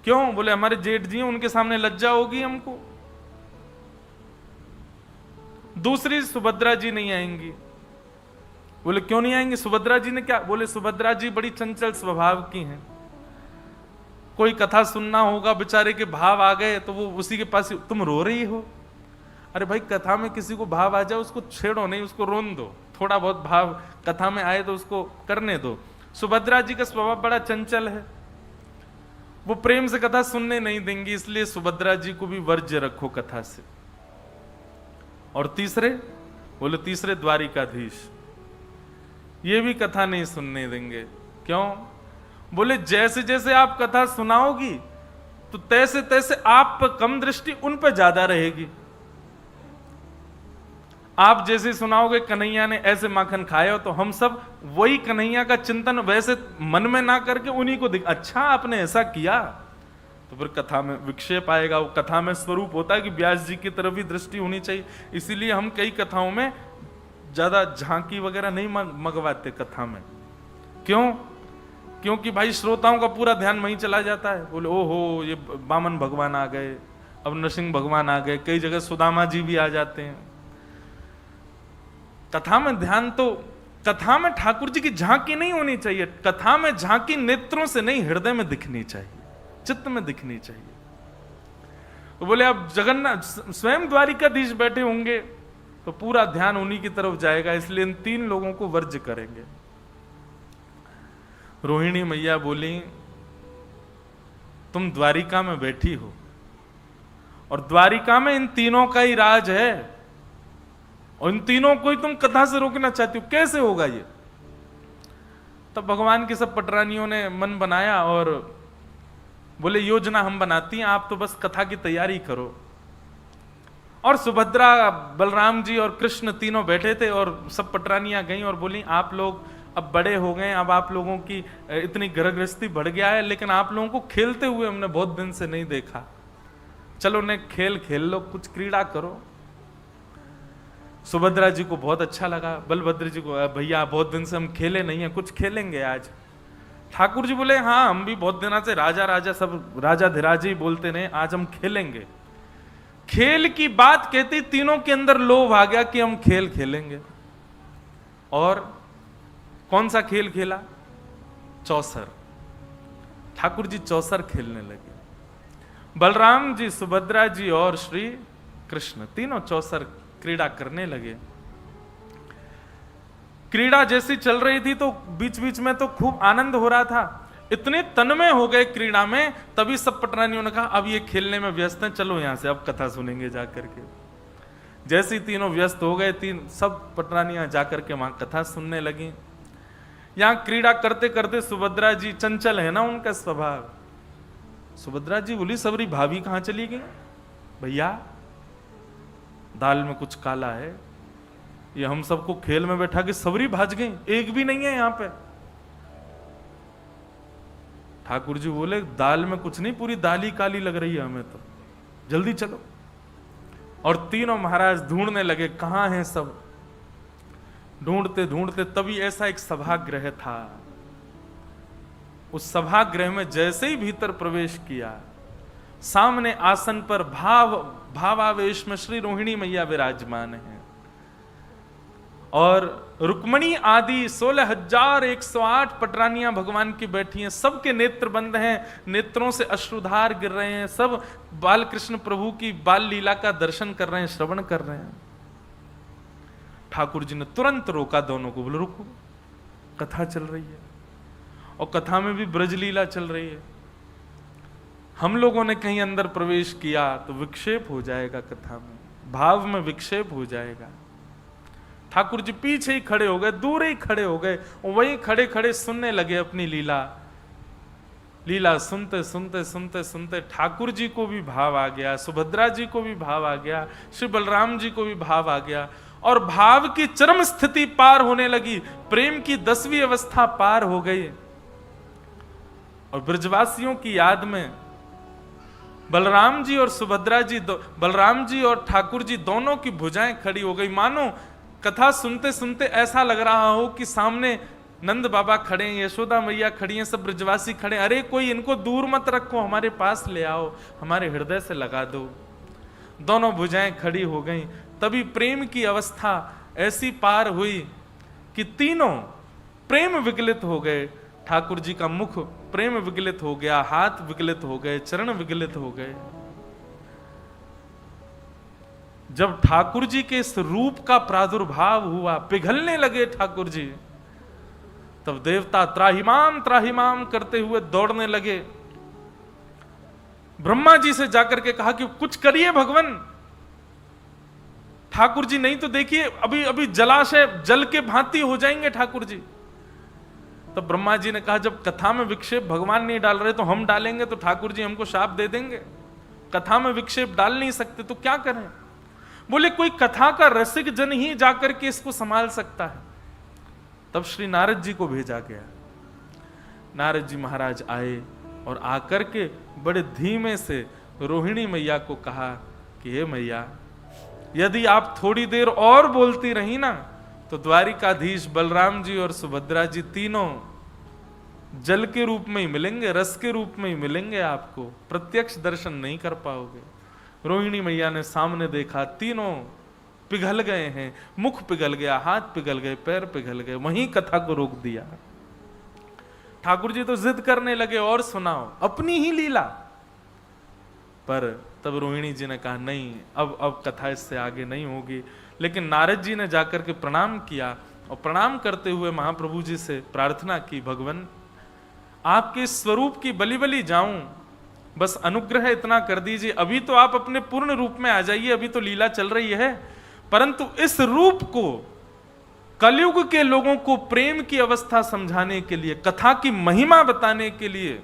क्यों? बोले हमारे जेठ जी हैं, उनके सामने लज्जा होगी हमको। दूसरी सुभद्रा जी नहीं आएंगी। बोले क्यों नहीं आएंगे? सुभद्रा जी ने क्या? बोले सुभद्रा जी बड़ी चंचल स्वभाव की हैं, कोई कथा सुनना होगा, बेचारे के भाव आ गए तो वो उसी के पास, तुम रो रही हो। अरे भाई, कथा में किसी को भाव आ जाए उसको छेड़ो नहीं, उसको रोन दो। थोड़ा बहुत भाव कथा में आए तो उसको करने दो। सुभद्रा जी का स्वभाव बड़ा चंचल है, वो प्रेम से कथा सुनने नहीं देंगी, इसलिए सुभद्रा जी को भी वर्ज्य रखो कथा से। और तीसरे? बोले तीसरे द्वारिकाधीश। ये भी कथा नहीं सुनने देंगे। क्यों? बोले जैसे जैसे आप कथा सुनाओगी तो तैसे तैसे आप पर कम दृष्टि उन पर ज्यादा रहेगी। आप जैसे सुनाओगे कन्हैया ने ऐसे माखन खाए हो, तो हम सब वही कन्हैया का चिंतन वैसे मन में ना करके उन्हीं को अच्छा आपने ऐसा किया, तो फिर कथा में विक्षेप आएगा। वो कथा में स्वरूप होता है कि व्यास जी की तरफ भी दृष्टि होनी चाहिए। इसीलिए हम कई कथाओं में ज्यादा झांकी वगैरह नहीं मंगवाते कथा में। क्यों? क्योंकि भाई श्रोताओं का पूरा ध्यान वहीं चला जाता है। बोले ओहो ये वामन भगवान आ गए, अब नरसिंह भगवान आ गए, कई जगह सुदामा जी भी आ जाते हैं। कथा में ध्यान तो, कथा में ठाकुर जी की झांकी नहीं होनी चाहिए। कथा में झांकी नेत्रों से नहीं, हृदय में दिखनी चाहिए, चित्त में दिखनी चाहिए। तो बोले अब जगन्नाथ स्वयं द्वारिकाधीश बैठे होंगे तो पूरा ध्यान उन्हीं की तरफ जाएगा, इसलिए इन 3 लोगों को वर्ज्य करेंगे। रोहिणी मैया बोली तुम द्वारिका में बैठी हो और द्वारिका में इन तीनों का ही राज है, और इन तीनों को ही तुम कथा से रोकना चाहती हो, कैसे होगा ये? तब भगवान के सब पटरानियों ने मन बनाया और बोले योजना हम बनाती हैं, आप तो बस कथा की तैयारी करो। और सुभद्रा, बलराम जी और कृष्ण तीनों बैठे थे और सब पटरानियां गईं और बोली आप लोग अब बड़े हो गए, अब आप लोगों की इतनी गृहस्थी बढ़ गया है, लेकिन आप लोगों को खेलते हुए हमने बहुत दिन से नहीं देखा, चलो ने खेल खेल लो, कुछ क्रीड़ा करो। सुभद्रा जी को बहुत अच्छा लगा, बलभद्र जी को भैया बहुत दिन से हम खेले नहीं है, कुछ खेलेंगे आज। ठाकुर जी बोले हाँ हम भी बहुत दिनों से राजा राजा सब राजा धीराज ही बोलते रहे, आज हम खेलेंगे। खेल की बात कहती तीनों के अंदर लोभ आ गया कि हम खेल खेलेंगे। और कौन सा खेल खेला? चौसर। ठाकुर जी चौसर खेलने लगे। बलराम जी, सुभद्रा जी और श्री कृष्ण तीनों चौसर क्रीड़ा करने लगे। क्रीड़ा जैसी चल रही थी तो बीच बीच में तो खूब आनंद हो रहा था, इतने तन्मय हो गए क्रीड़ा में। तभी सब पटरानियों ने कहा अब ये खेलने में व्यस्त हैं, चलो यहां से अब कथा सुनेंगे जाकर के। जैसे ही तीनों व्यस्त हो गए, सब पटरानियां जाकर के वहां कथा सुनने लगी। यहां क्रीड़ा करते करते सुभद्रा जी, चंचल है ना उनका स्वभाव, सुभद्रा जी बोली सबरी भाभी कहां चली गई? भैया दाल में कुछ काला है, ये हम सबको खेल में बैठा के सबरी भाज गई, एक भी नहीं है यहां पे। ठाकुर जी बोले दाल में कुछ नहीं, पूरी दाल ही काली लग रही है हमें तो, जल्दी चलो। और तीनों महाराज ढूंढने लगे कहां हैं सब। ढूंढते ढूंढते तभी ऐसा एक सभागृह था, उस सभागृह में जैसे ही भीतर प्रवेश किया, सामने आसन पर भावावेश में श्री रोहिणी मैया विराजमान है और रुक्मणी आदि 16,108 पटरानियां भगवान की बैठी हैं। सबके नेत्र बंद हैं, नेत्रों से अश्रुधार गिर रहे हैं, सब बाल कृष्ण प्रभु की बाल लीला का दर्शन कर रहे हैं, श्रवण कर रहे हैं। ठाकुर जी ने तुरंत रोका दोनों को, बोले रुको, कथा चल रही है और कथा में भी ब्रज लीला चल रही है, हम लोगों ने कहीं अंदर प्रवेश किया तो विक्षेप हो जाएगा, कथा में भाव में विक्षेप हो जाएगा। ठाकुर जी पीछे ही खड़े हो गए, दूर ही खड़े हो गए, वहीं खड़े खड़े सुनने लगे अपनी लीला। लीला सुनते सुनते सुनते सुनते ठाकुर जी को भी भाव आ गया, सुभद्रा जी को भी भाव आ गया, श्री बलराम जी को भी भाव आ गया और भाव की चरम स्थिति पार होने लगी, प्रेम की 10वीं अवस्था पार हो गई। और ब्रजवासियों की याद में बलराम जी और सुभद्रा जी, बलराम जी और ठाकुर जी दोनों की भुजाएं खड़ी हो गई, मानो कथा सुनते सुनते ऐसा लग रहा हो कि सामने नंद बाबा खड़े हैं, यशोदा मैया खड़ी हैं, सब ब्रजवासी खड़े, अरे कोई इनको दूर मत रखो, हमारे पास ले आओ, हमारे हृदय से लगा दो। दोनों भुजाएं खड़ी हो गई। तभी प्रेम की अवस्था ऐसी पार हुई कि तीनों प्रेम विगलित हो गए। ठाकुर जी का मुख प्रेम विगलित हो गया, हाथ विगलित हो गए, चरण विगलित हो गए। जब ठाकुर जी के इस रूप का प्रादुर्भाव हुआ, पिघलने लगे ठाकुर जी, तब देवता त्राहिमाम करते हुए दौड़ने लगे। ब्रह्मा जी से जाकर के कहा कि कुछ करिए भगवान। ठाकुर जी नहीं तो देखिए अभी अभी जलाशय जल के भांति हो जाएंगे ठाकुर जी, तो ब्रह्मा जी ने कहा जब कथा में विक्षेप भगवान नहीं डाल रहे तो हम डालेंगे तो ठाकुर जी हमको शाप दे देंगे, कथा में विक्षेप डाल नहीं सकते तो क्या करें। बोले कोई कथा का रसिक जन ही जाकर के इसको संभाल सकता है। तब श्री नारद जी को भेजा गया। नारद जी महाराज आए और आकर के बड़े धीमे से रोहिणी मैया को कहा कि हे मैया, यदि आप थोड़ी देर और बोलती रही ना तो द्वारिकाधीश बलराम जी और सुभद्रा जी तीनों जल के रूप में ही मिलेंगे, रस के रूप में ही मिलेंगे, आपको प्रत्यक्ष दर्शन नहीं कर पाओगे। रोहिणी मैया ने सामने देखा, तीनों पिघल गए हैं, मुख पिघल गया, हाथ पिघल गए, पैर पिघल गए, वहीं कथा को रोक दिया। ठाकुर जी तो जिद करने लगे और सुनाओ अपनी ही लीला, पर तब रोहिणी जी ने कहा नहीं, अब कथा इससे आगे नहीं होगी। लेकिन नारद जी ने जाकर के प्रणाम किया और प्रणाम करते हुए महाप्रभु जी से प्रार्थना की, भगवान आपके स्वरूप की बलि बलि जाऊं, बस अनुग्रह इतना कर दीजिए। अभी तो आप अपने पूर्ण रूप में आ जाइए, अभी तो लीला चल रही है, परंतु इस रूप को कलयुग के लोगों को प्रेम की अवस्था समझाने के लिए, कथा की महिमा बताने के लिए,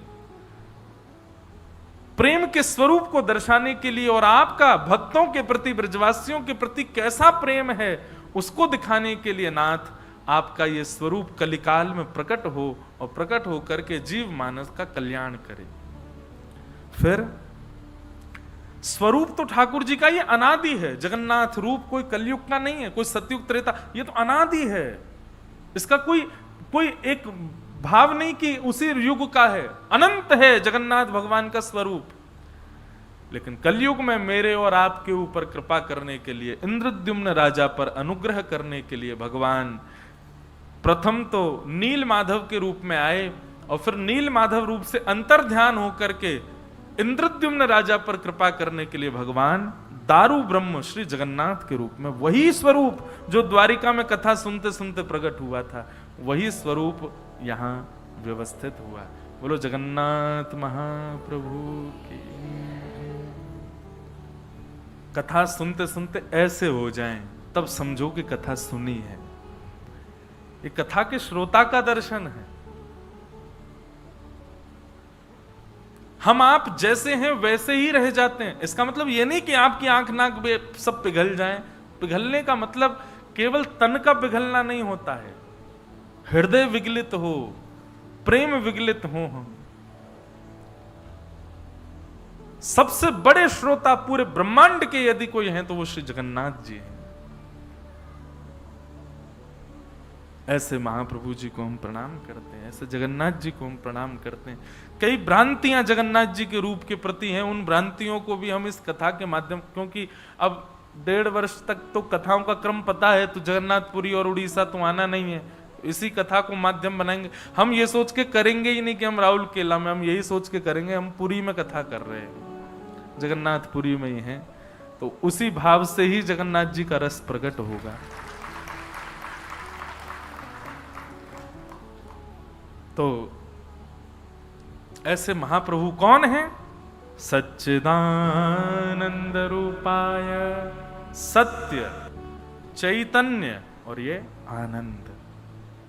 प्रेम के स्वरूप को दर्शाने के लिए और आपका भक्तों के प्रति, ब्रजवासियों के प्रति कैसा प्रेम है उसको दिखाने के लिए नाथ आपका ये स्वरूप कलिकाल में प्रकट हो और प्रकट हो करके जीव मानस का कल्याण करे। फिर स्वरूप तो ठाकुर जी का ये अनादि है, जगन्नाथ रूप कोई कलयुग का नहीं है, कोई सतयुग त्रेता, ये तो अनादि है। इसका कोई एक भाव नहीं कि उसी युग का है, अनंत है जगन्नाथ भगवान का स्वरूप। लेकिन कलयुग में मेरे और आपके ऊपर कृपा करने के लिए, इंद्रद्युम्न राजा पर अनुग्रह करने के लिए भगवान प्रथम तो नील माधव के रूप में आए और फिर नील माधव रूप से अंतर ध्यान होकर के इंद्रद्युम्न राजा पर कृपा करने के लिए भगवान दारू ब्रह्म श्री जगन्नाथ के रूप में, वही स्वरूप जो द्वारिका में कथा सुनते सुनते प्रकट हुआ था, वही स्वरूप यहां व्यवस्थित हुआ। बोलो जगन्नाथ महाप्रभु की। कथा सुनते सुनते ऐसे हो जाएं तब समझो कि कथा सुनी है। ये कथा के श्रोता का दर्शन है। हम आप जैसे हैं वैसे ही रह जाते हैं। इसका मतलब ये नहीं कि आपकी आंख नाक सब पिघल जाएं। पिघलने का मतलब केवल तन का पिघलना नहीं होता है, हृदय विगलित हो, प्रेम विगलित हो। हम सबसे बड़े श्रोता पूरे ब्रह्मांड के यदि कोई हैं तो वो श्री जगन्नाथ जी हैं। ऐसे महाप्रभु जी को हम प्रणाम करते हैं, ऐसे जगन्नाथ जी को हम प्रणाम करते हैं। कई भ्रांतियां जगन्नाथ जी के रूप के प्रति हैं, उन भ्रांतियों को भी हम इस कथा के माध्यम, क्योंकि अब 1.5 वर्ष तक तो कथाओं का क्रम पता है, तो जगन्नाथपुरी और उड़ीसा तो आना नहीं है, इसी कथा को माध्यम बनाएंगे। हम ये सोच के करेंगे ही नहीं कि हम राहुल केला में, हम यही सोच के करेंगे हम पुरी में कथा कर रहे हैं, जगन्नाथपुरी में ही हैं, तो उसी भाव से ही जगन्नाथ जी का रस प्रकट होगा। तो ऐसे महाप्रभु कौन है? सच्चिदानंद रूपाय, सत्य, चैतन्य और ये आनंद,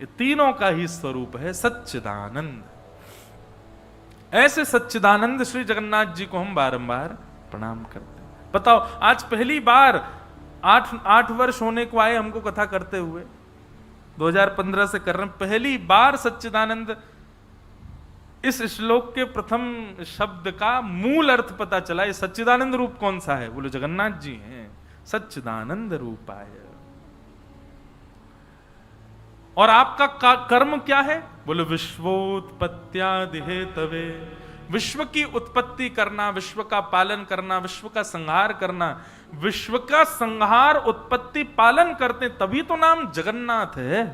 ये तीनों का ही स्वरूप है सच्चिदानंद। ऐसे सच्चिदानंद श्री जगन्नाथ जी को हम बारंबार प्रणाम करते हैं। बताओ, आज पहली बार 8 वर्ष होने को आए हमको कथा करते हुए, 2015 से कर रहे हैं, पहली बार सच्चिदानंद इस श्लोक के प्रथम शब्द का मूल अर्थ पता चला। ये सच्चिदानंद रूप कौन सा है? बोलो जगन्नाथ जी हैं, सच्चिदानंद रूपाय। और आपका कर्म क्या है? बोलो विश्वोत्पत्त्यादि हेतवे, विश्व की उत्पत्ति करना, विश्व का पालन करना, विश्व का संहार करना। विश्व का संहार, उत्पत्ति, पालन करते तभी तो नाम जगन्नाथ है।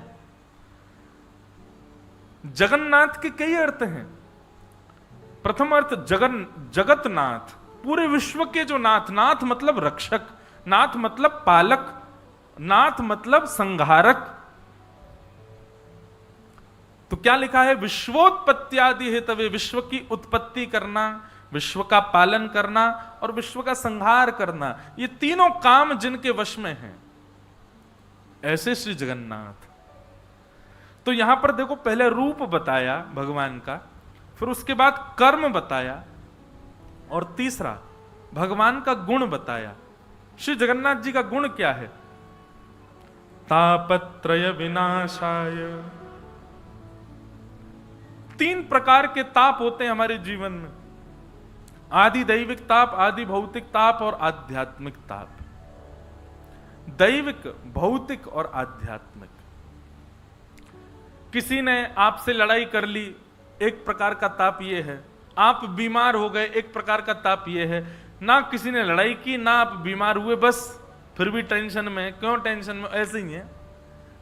जगन्नाथ के कई अर्थ हैं। प्रथम अर्थ जगतनाथ, पूरे विश्व के जो नाथ, नाथ मतलब रक्षक, नाथ मतलब पालक, नाथ मतलब संहारक। तो क्या लिखा है? विश्वोत्पत्त्यादि हेतवे, विश्व की उत्पत्ति करना, विश्व का पालन करना और विश्व का संहार करना, ये तीनों काम जिनके वश में हैं, ऐसे श्री जगन्नाथ। तो यहां पर देखो, पहले रूप बताया भगवान का, फिर उसके बाद कर्म बताया, और तीसरा भगवान का गुण बताया। श्री जगन्नाथ जी का गुण क्या है? तापत्रय विनाशाय। 3 प्रकार के ताप होते हैं हमारे जीवन में, आदि दैविक ताप, आदि भौतिक ताप और आध्यात्मिक ताप। दैविक, भौतिक और आध्यात्मिक। किसी ने आपसे लड़ाई कर ली, एक प्रकार का ताप ये है। आप बीमार हो गए, एक प्रकार का ताप ये है। ना किसी ने लड़ाई की, ना आप बीमार हुए, बस फिर भी टेंशन में। क्यों टेंशन में? ऐसे ही है,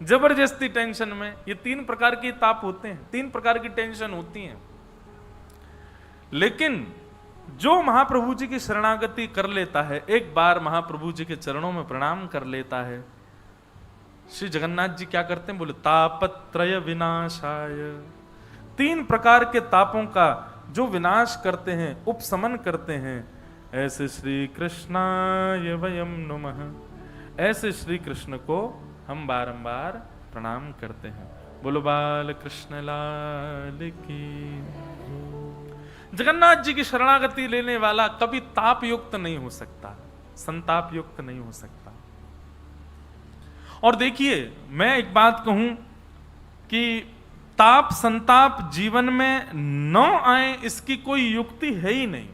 जबरदस्ती टेंशन में। ये 3 प्रकार के ताप होते हैं, 3 प्रकार की टेंशन होती हैं। लेकिन जो महाप्रभु जी की शरणागति कर लेता है, एक बार महाप्रभु जी के चरणों में प्रणाम कर लेता है, श्री जगन्नाथ जी क्या करते हैं? बोले तापत्रय विनाशाय। 3 प्रकार के तापों का जो विनाश करते हैं, उपशमन करते हैं, ऐसे श्री कृष्णाय वयम नमः। ऐसे श्री कृष्ण को हम बारंबार प्रणाम करते हैं। बोलो बाल कृष्ण लाल की। जगन्नाथ जी की शरणागति लेने वाला कभी ताप युक्त नहीं हो सकता, संताप युक्त नहीं हो सकता। और देखिए, मैं एक बात कहूं कि ताप संताप जीवन में न आए, इसकी कोई युक्ति है ही नहीं।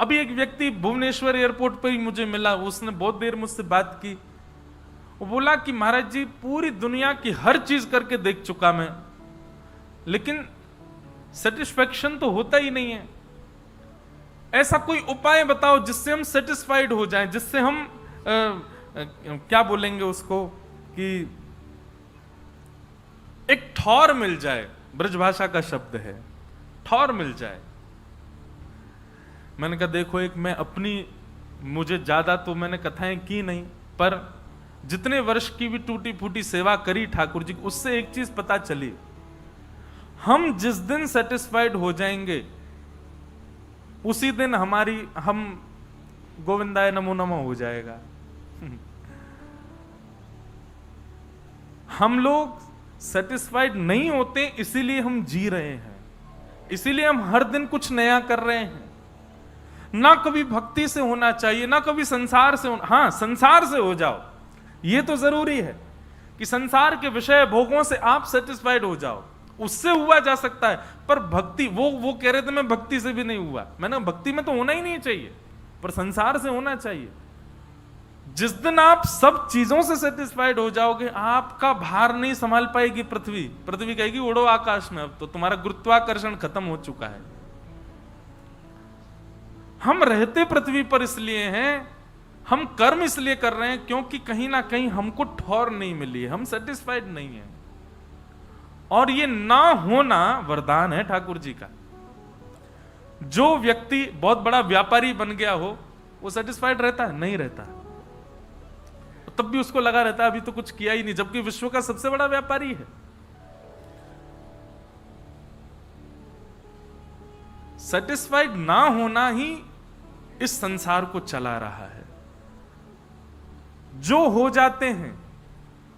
अभी एक व्यक्ति भुवनेश्वर एयरपोर्ट पर ही मुझे मिला, उसने बहुत देर मुझसे बात की। वो बोला कि महाराज जी, पूरी दुनिया की हर चीज करके देख चुका मैं, लेकिन सेटिस्फैक्शन तो होता ही नहीं है। ऐसा कोई उपाय बताओ जिससे हम सेटिस्फाइड हो जाएं, जिससे हम क्या बोलेंगे उसको, कि एक ठौर मिल जाए। ब्रजभाषा का शब्द है, ठौर मिल जाए। मैंने कहा देखो, एक मैं अपनी, मुझे ज्यादा तो मैंने कथाएं की नहीं, पर जितने वर्ष की भी टूटी फूटी सेवा करी ठाकुर जी, उससे एक चीज पता चली, हम जिस दिन सेटिस्फाइड हो जाएंगे उसी दिन हम गोविंदाय नमो नमो हो जाएगा। हम लोग सेटिस्फाइड नहीं होते, इसीलिए हम जी रहे हैं, इसीलिए हम हर दिन कुछ नया कर रहे हैं। ना कभी भक्ति से होना चाहिए, ना कभी संसार से होना। हाँ, संसार से हो जाओ, ये तो जरूरी है कि संसार के विषय भोगों से आप सेटिस्फाइड हो जाओ, उससे हुआ जा सकता है। पर भक्ति, वो कह रहे थे मैं भक्ति से भी नहीं हुआ। मैंने भक्ति में तो होना ही नहीं चाहिए, पर संसार से होना चाहिए। जिस दिन आप सब चीजों से सेटिस्फाइड हो जाओगे, आपका भार नहीं संभाल पाएगी पृथ्वी। पृथ्वी कहेगी उड़ो आकाश में, अब तो तुम्हारा गुरुत्वाकर्षण खत्म हो चुका है। हम रहते पृथ्वी पर इसलिए हैं, हम कर्म इसलिए कर रहे हैं क्योंकि कहीं ना कहीं हमको ठौर नहीं मिली है, हम सेटिस्फाइड नहीं है। और ये ना होना वरदान है ठाकुर जी का। जो व्यक्ति बहुत बड़ा व्यापारी बन गया हो, वो सेटिस्फाइड रहता है? नहीं रहता। तब भी उसको लगा रहता है अभी तो कुछ किया ही नहीं, जबकि विश्व का सबसे बड़ा व्यापारी है। सेटिस्फाइड ना होना ही इस संसार को चला रहा है। जो हो जाते हैं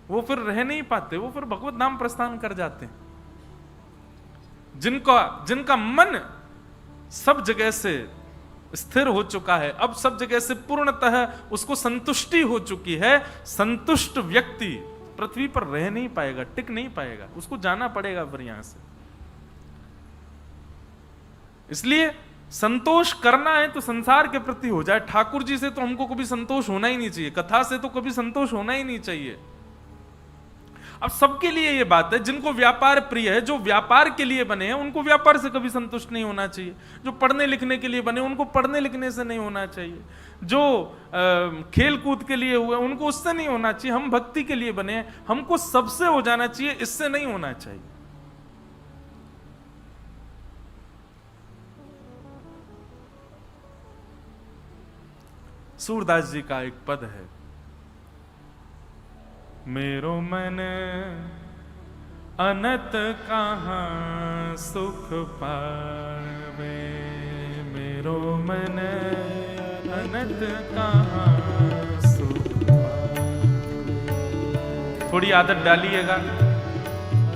वो फिर रह नहीं पाते, वो फिर भगवत नाम प्रस्थान कर जाते हैं। जिनका मन सब जगह से स्थिर हो चुका है, अब सब जगह से पूर्णतः उसको संतुष्टि हो चुकी है, संतुष्ट व्यक्ति पृथ्वी पर रह नहीं पाएगा, टिक नहीं पाएगा, उसको जाना पड़ेगा फिर यहां से। इसलिए संतोष करना है तो संसार के प्रति हो जाए। ठाकुर जी से तो हमको कभी संतोष होना ही नहीं चाहिए, कथा से तो कभी संतोष होना ही नहीं चाहिए। अब सबके लिए ये बात है, जिनको व्यापार प्रिय है, जो व्यापार के लिए बने हैं, उनको व्यापार से कभी संतुष्ट नहीं होना चाहिए। जो पढ़ने लिखने के लिए बने, उनको पढ़ने लिखने से नहीं होना चाहिए। जो खेल कूद के लिए हुए, उनको उससे नहीं होना चाहिए। हम भक्ति के लिए बने हैं, हमको सबसे हो जाना चाहिए, इससे नहीं होना चाहिए। सूरदास जी का एक पद है, मेरो मन अनत कहाँ सुख पावे, मेरो मन अनत कहाँ सुख पावे। थोड़ी आदत डालिएगा।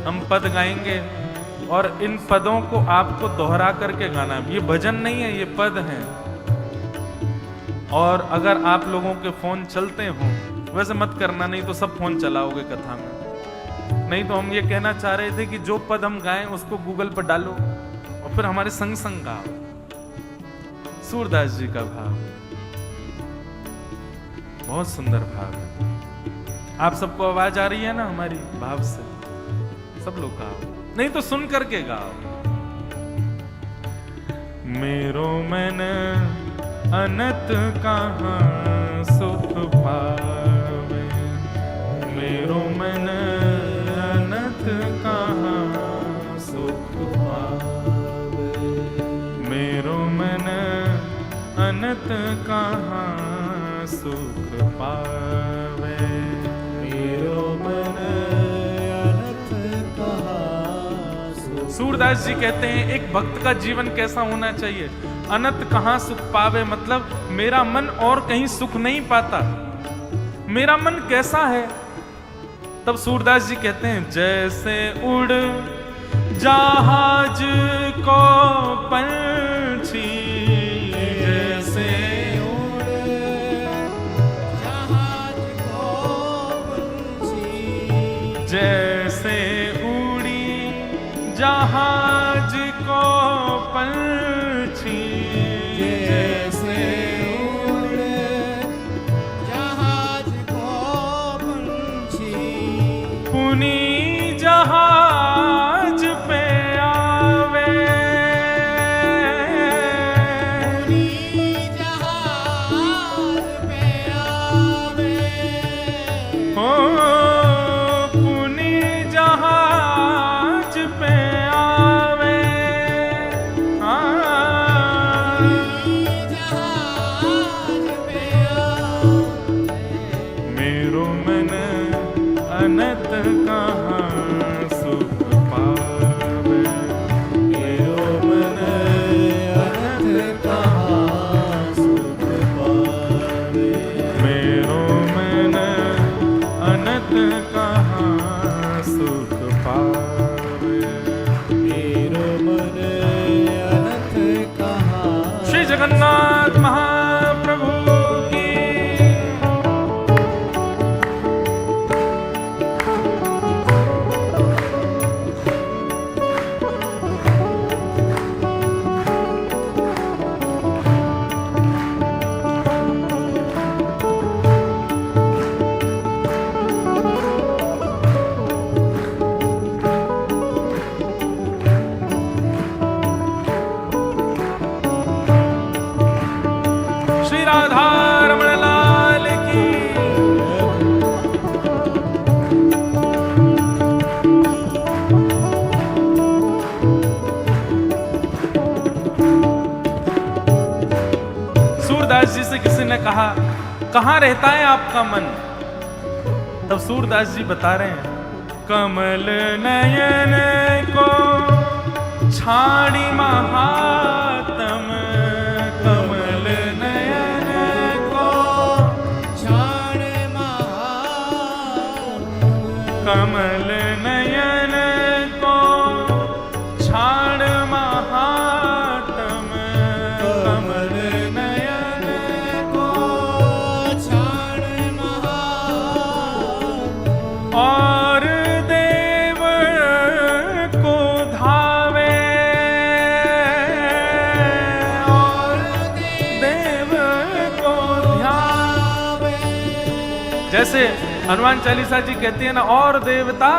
हम पद गाएंगे और इन पदों को आपको दोहरा करके गाना है। ये भजन नहीं है, ये पद हैं। और अगर आप लोगों के फोन चलते हों, वैसे मत करना, नहीं तो सब फोन चलाओगे कथा में। नहीं तो हम ये कहना चाह रहे थे कि जो पद हम गाएं उसको गूगल पर डालो और फिर हमारे संग संग गाओ। सूरदास जी का भाव बहुत सुंदर भाव है। आप सबको आवाज आ रही है ना हमारी भाव से? सब लोग गाओ, नहीं तो सुन करके गाओ। मेरो मन अनंत कहाँ सुख पावे, मेरो मन अनंत कहाँ सुख पावे, मेरो मन अनंत कहाँ सुख पावे, मेरो मन अनंत कहाँ सुख। सूरदास जी कहते हैं एक भक्त का जीवन कैसा होना चाहिए? अनंत कहाँ सुख पावे, मतलब मेरा मन और कहीं सुख नहीं पाता। मेरा मन कैसा है? तब सूरदास जी कहते हैं जैसे उड़ जहाज को पंछी, जैसे उड़ जहाज को पंछी, जैसे उड़ी जहाज को पंछी, जैसे उड़ जहाज को पंछी, पुनी जहाज पे आवे, पुनी जहाज पे आवे, हो पुनी जहाज पे आवे, जहाज पे आवे, मेरो मन अनंत कहाँ सुख पावे, मेरो मन अनंत कहाँ सुख पावे, मेरो मन अनंत कहाँ सुख पावे। मेरो मन अनंत कहाँ। श्री जगन्नाथ महाप्रभु की। श्री राधा रमण लाल की। सूरदास जी से किसी ने कहा कहाँ रहता है आपका मन? तब सूरदास जी बता रहे हैं कमल नयन को छाड़ी महात्म, कमल नयन को छाड़ महात्म, कमल नयन को छाड़ महात्म, कमल नयन को छाड़ महात्म, और देव को धावे, और देव को ध्यावे। जैसे हनुमान चालीसा जी कहती है ना, और देवता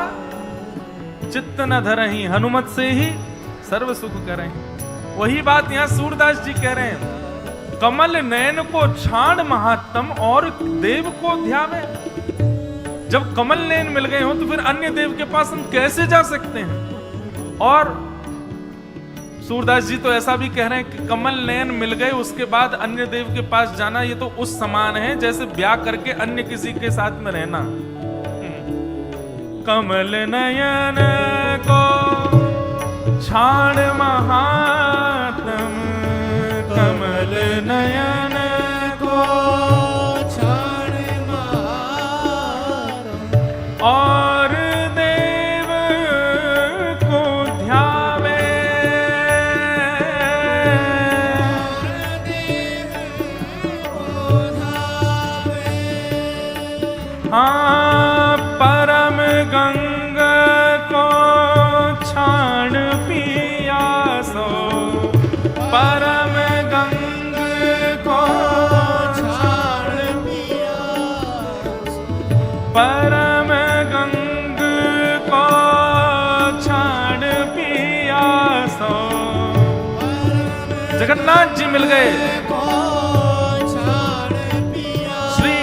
चित्त न धरहि, हनुमत से ही सर्व सुख करें। वही बात यहाँ सूरदास जी कह रहे हैं, कमल नयन को छाड़ महात्म और देव को ध्यावे। जब कमल नयन मिल गए हो तो फिर अन्य देव के पास हम कैसे जा सकते हैं? और सूरदास जी तो ऐसा भी कह रहे हैं कि कमल नयन मिल गए उसके बाद अन्य देव के पास जाना ये तो उस समान है जैसे ब्याह करके अन्य किसी के साथ में रहना। कमल नयन को छाड़ महात्म, कमल नयन को छाड़ महात्म, और हाँ परम गंग को छाण पिया सो, परम गंग को छाण पिया परम गंग को छाण पिया सो। जगन्नाथ जी मिल गए, श्री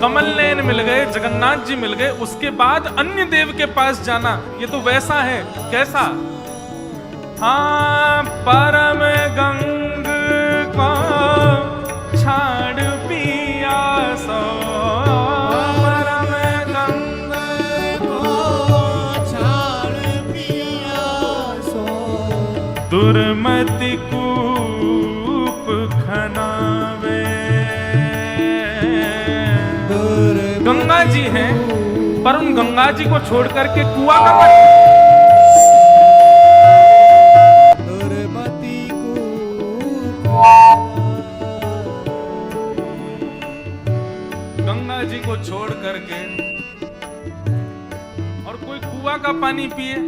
कमल नयन मिल गए, जगन्नाथ जी मिल गए। उसके बाद अन्य देव के पास जाना ये तो वैसा है, कैसा? हाँ परम गंग को छाड़ पिया सो, परम गंग को छाड़ पिया सो। दुर्मति कूप खनावे। गंगा जी हैं, पर उन गंगा जी को छोड़ करके कुआं का पानी, दुर्मति गंगा जी को छोड़ करके और कोई कुआं का पानी पिए।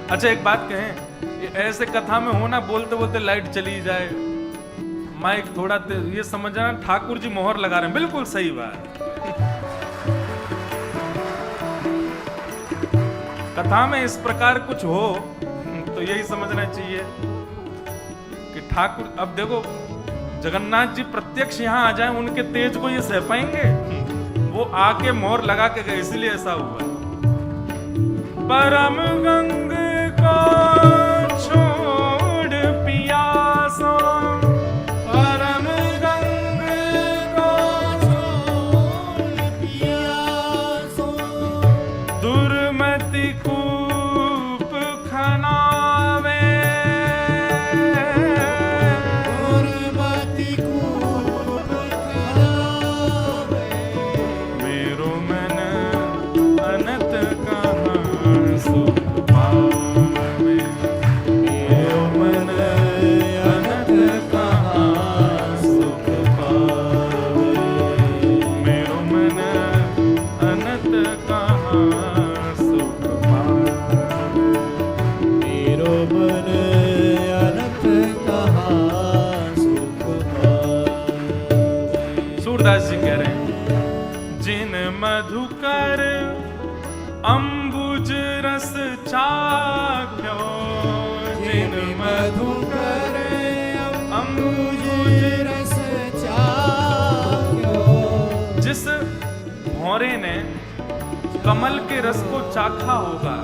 अच्छा एक बात कहें, ये ऐसे कथा में हो ना, बोलते बोलते लाइट चली जाए, माइक थोड़ा ये समझना ठाकुर जी मोहर लगा रहे हैं, बिल्कुल सही बात। कथा में इस प्रकार कुछ हो तो यही समझना चाहिए कि ठाकुर, अब देखो जगन्नाथ जी प्रत्यक्ष यहां आ जाए, उनके तेज को ये सह पाएंगे? वो आके मोहर लगा के गए, इसलिए ऐसा हुआ। परम गंग को छोड़ पिया सो, परम गंग को छोड़ पिया सो। दुर्मति कूप खनावे। दुर्मति कूप खनावे। मेरो मन अनंत कहाँ सुख पावे, मेरो मन अनंत कहाँ सुख पावे, मेरो मन अनंत कहाँ सुख पावे। मेरो मन अनंत कहाँ सुख पावे। सूरदास जी कह रहे हैं, जिन मधुकर अम्बुज रस चाख्यो, जिन मधुकर अम्बुज रस चाख्यो। जिस भौरे ने कमल के रस को चाखा होगा,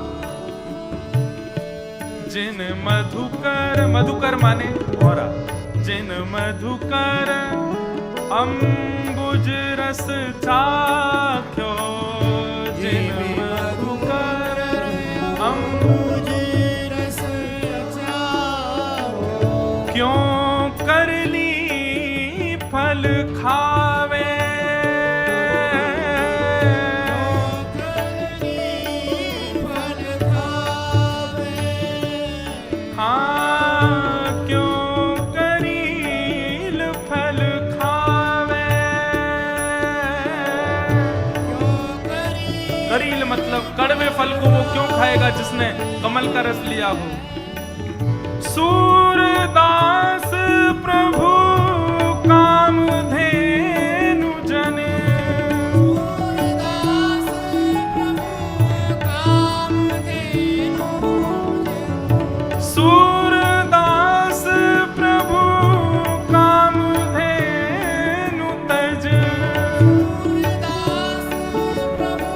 जिन मधुकर, मधुकर माने भौरा, जिन मधुकर अम्बुज रस चाख्यो, जिन मधुकर अम्बुज रस चाख्यो। क्यों कर ली फल खावे, फल खावे। हाँ क्यों करील फल खावे। करील मतलब कड़वे फल को वो क्यों खाएगा जिसने कमल का रस लिया हो। सूरदास प्रभु कामधेनु जने, सूरदास प्रभु कामधेनु। सूरदास प्रभु कामधेनु तज, सूरदास प्रभु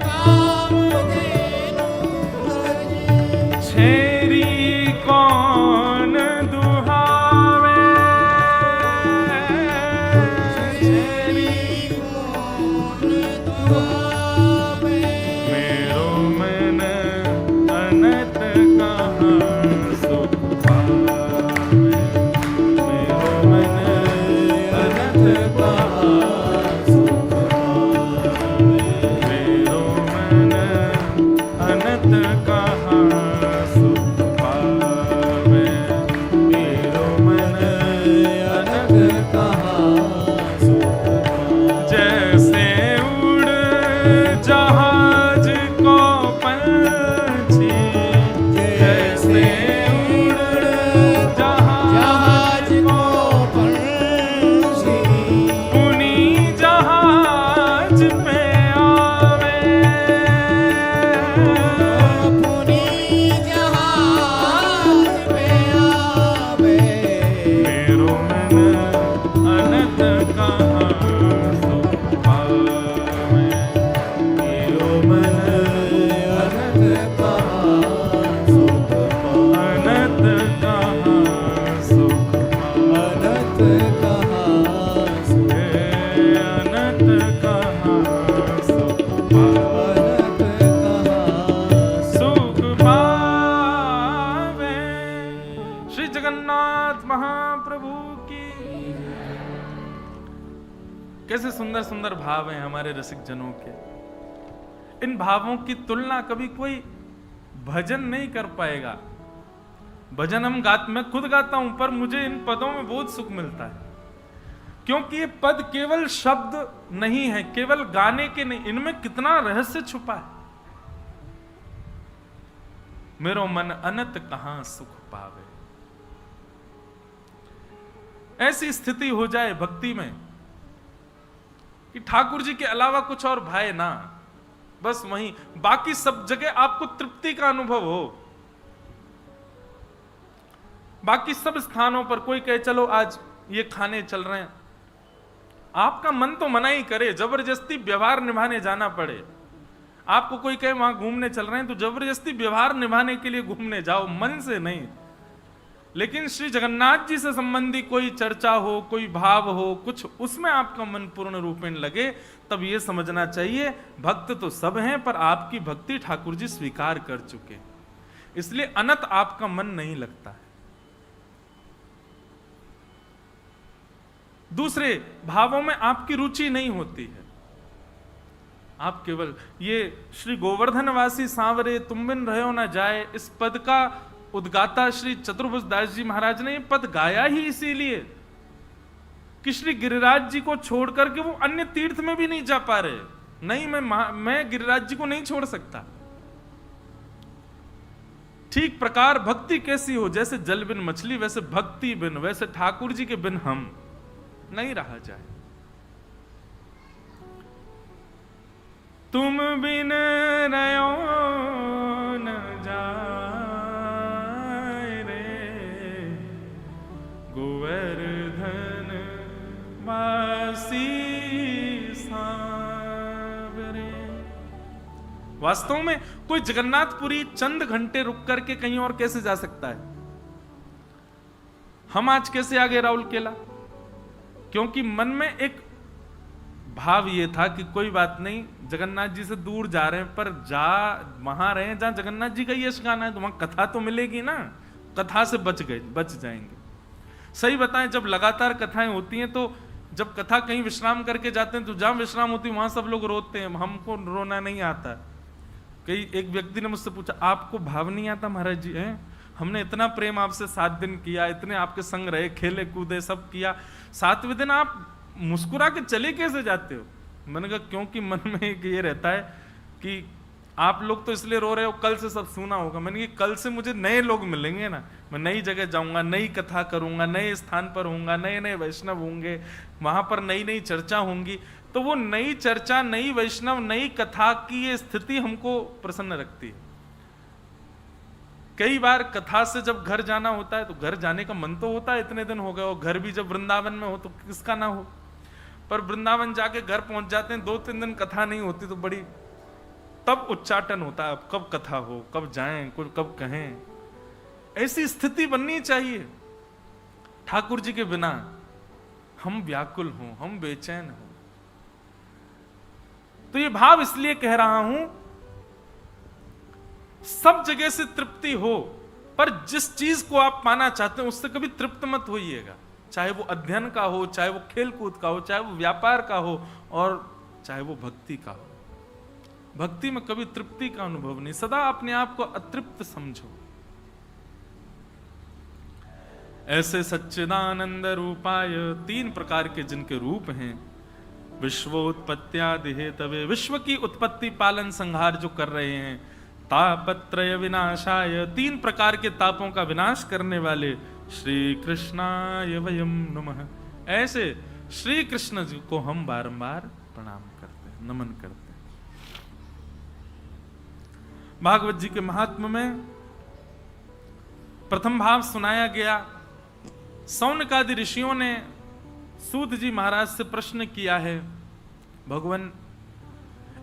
कामधेनु तज। छेरी कौन दुहावे, सुंदर सुंदर भाव हैं हमारे रसिक जनों के। इन भावों की तुलना कभी कोई भजन नहीं कर पाएगा। भजन मैं खुद गाता हूं, पर मुझे इन पदों में बहुत सुख मिलता है, क्योंकि ये पद केवल शब्द नहीं है, केवल गाने के नहीं, इनमें कितना रहस्य छुपा है। मेरो मन अनंत कहां सुख पावे। ऐसी स्थिति हो जाए भक्ति में कि ठाकुर जी के अलावा कुछ और भाए ना, बस वहीं, बाकी सब जगह आपको तृप्ति का अनुभव हो। बाकी सब स्थानों पर कोई कहे चलो आज ये खाने चल रहे हैं, आपका मन तो मना ही करे, जबरदस्ती व्यवहार निभाने जाना पड़े। आपको कोई कहे वहां घूमने चल रहे हैं तो जबरदस्ती व्यवहार निभाने के लिए घूमने जाओ, मन से नहीं। लेकिन श्री जगन्नाथ जी से संबंधी कोई चर्चा हो, कोई भाव हो, कुछ उसमें आपका मन पूर्ण रूपेण लगे, तब यह समझना चाहिए भक्त तो सब हैं, पर आपकी भक्ति ठाकुर जी स्वीकार कर चुके, इसलिए अनंत आपका मन नहीं लगता है। दूसरे भावों में आपकी रुचि नहीं होती है। आप केवल ये श्री गोवर्धनवासी सांवरे तुम बिन रहो न जाए, इस पद का उद्गाता श्री चतुर्भुज दास जी महाराज ने ये पद गाया ही इसीलिए कि श्री गिरिराज जी को छोड़ करके वो अन्य तीर्थ में भी नहीं जा पा रहे। नहीं, मैं गिरिराज जी को नहीं छोड़ सकता। ठीक प्रकार भक्ति कैसी हो, जैसे जल बिन मछली, वैसे भक्ति बिन, वैसे ठाकुर जी के बिन हम नहीं रहा जाए। तुम बिन रहो न जाए रे गोवर्धन वासी सांवरे। वास्तव में कोई जगन्नाथपुरी चंद घंटे रुक करके कहीं और कैसे जा सकता है? हम आज कैसे आ गए राउल केला? क्योंकि मन में एक भाव ये था कि कोई बात नहीं, जगन्नाथ जी से दूर जा रहे हैं, पर वहां रहे जहां जगन्नाथ जी का यश गाना है, तो वहां कथा तो मिलेगी ना, कथा से बच जाएंगे। सही बताएं, जब लगातार कथाएं होती हैं तो जब कथा कहीं विश्राम करके जाते हैं तो जहां विश्राम होती है वहां सब लोग रोते हैं, हमको रोना नहीं आता। कई एक व्यक्ति ने मुझसे पूछा, आपको भाव नहीं आता महाराज जी? है, हमने इतना प्रेम आपसे 7 दिन किया, इतने आपके संग रहे, खेले कूदे सब किया, 7वें दिन आप मुस्कुरा के चले कैसे जाते हो? मैंने कहा क्योंकि मन में एक ये रहता है कि आप लोग तो इसलिए रो रहे हो, कल से सब सुना होगा। मैंने कहा कल से मुझे नए लोग मिलेंगे ना, मैं नई जगह जाऊंगा, नई कथा करूंगा, नए स्थान पर होऊंगा, नए नए वैष्णव होंगे, वहां पर नई नई चर्चा होंगी, तो वो नई चर्चा, नई वैष्णव, नई कथा की ये स्थिति हमको प्रसन्न रखती है। कई बार कथा से जब घर जाना होता है तो घर जाने का मन तो होता है, इतने दिन हो गए, और घर भी जब वृंदावन में हो तो किसका ना हो, पर वृंदावन जाके घर पहुंच जाते हैं, 2-3 दिन कथा नहीं होती तो बड़ी तब उच्चाटन होता है, अब कब कथा हो, कब जाएं, कब कहें। ऐसी स्थिति बननी चाहिए। ठाकुर जी के बिना हम व्याकुल हों, हम बेचैन हों। तो ये भाव इसलिए कह रहा हूं, सब जगह से तृप्ति हो, पर जिस चीज को आप पाना चाहते हैं उससे कभी तृप्त मत होइएगा। चाहे वो अध्ययन का हो, चाहे वो खेल कूद का हो, चाहे वो व्यापार का हो, और चाहे वो भक्ति का हो। भक्ति में कभी तृप्ति का अनुभव नहीं, सदा अपने आप को अतृप्त समझो। ऐसे सच्चिदानंद रूपाय, 3 प्रकार के जिनके रूप हैं, विश्वोत्पत्त्यादि हेतवे, विश्व की उत्पत्ति पालन संहार जो कर रहे हैं, तापत्रय विनाशाय, 3 प्रकार के तापों का विनाश करने वाले, श्री कृष्णाय वयम नमः। ऐसे श्री कृष्ण जी को हम बारंबार प्रणाम करते हैं, नमन करते हैं। भागवत जी के महात्म्य में प्रथम भाव सुनाया गया। सौनकादि ऋषियों ने सूत जी महाराज से प्रश्न किया है, भगवान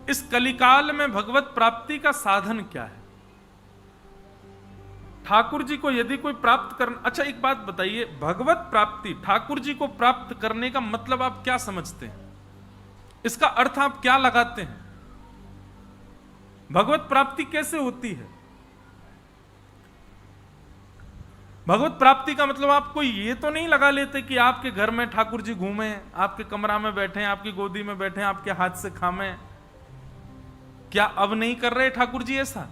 इस कलिकाल में भगवत प्राप्ति का साधन क्या है? ठाकुर जी को यदि कोई प्राप्त करना, अच्छा एक बात बताइए, भगवत प्राप्ति, ठाकुर जी को प्राप्त करने का मतलब आप क्या समझते हैं? इसका अर्थ आप क्या लगाते हैं? भगवत प्राप्ति कैसे होती है? भगवत प्राप्ति का मतलब आप कोई ये तो नहीं लगा लेते कि आपके घर में ठाकुर जी घूमे, आपके कमरा में बैठे, आपकी गोदी में बैठे, आपके हाथ से खामे। क्या अब नहीं कर रहे ठाकुर जी ऐसा?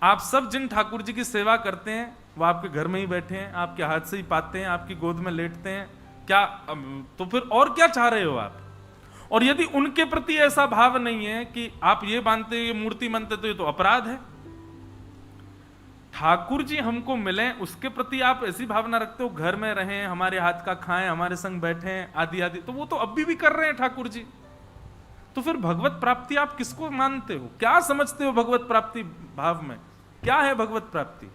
आप सब जिन ठाकुर जी की सेवा करते हैं वो आपके घर में ही बैठे हैं, आपके हाथ से ही पाते हैं, आपकी गोद में लेटते हैं। क्या तो फिर और क्या चाह रहे हो आप? और यदि उनके प्रति ऐसा भाव नहीं है कि आप ये मानते हो, ये मूर्ति मानते, तो ये तो अपराध है। ठाकुर जी हमको मिले उसके प्रति आप ऐसी भावना रखते हो, घर में रहें, हमारे हाथ का खाएं, हमारे संग बैठें, आदि आदि, तो वो तो अभी भी कर रहे हैं ठाकुर जी। तो फिर भगवत प्राप्ति आप किसको मानते हो? क्या समझते हो भगवत प्राप्ति भाव में? क्या है भगवत प्राप्ति?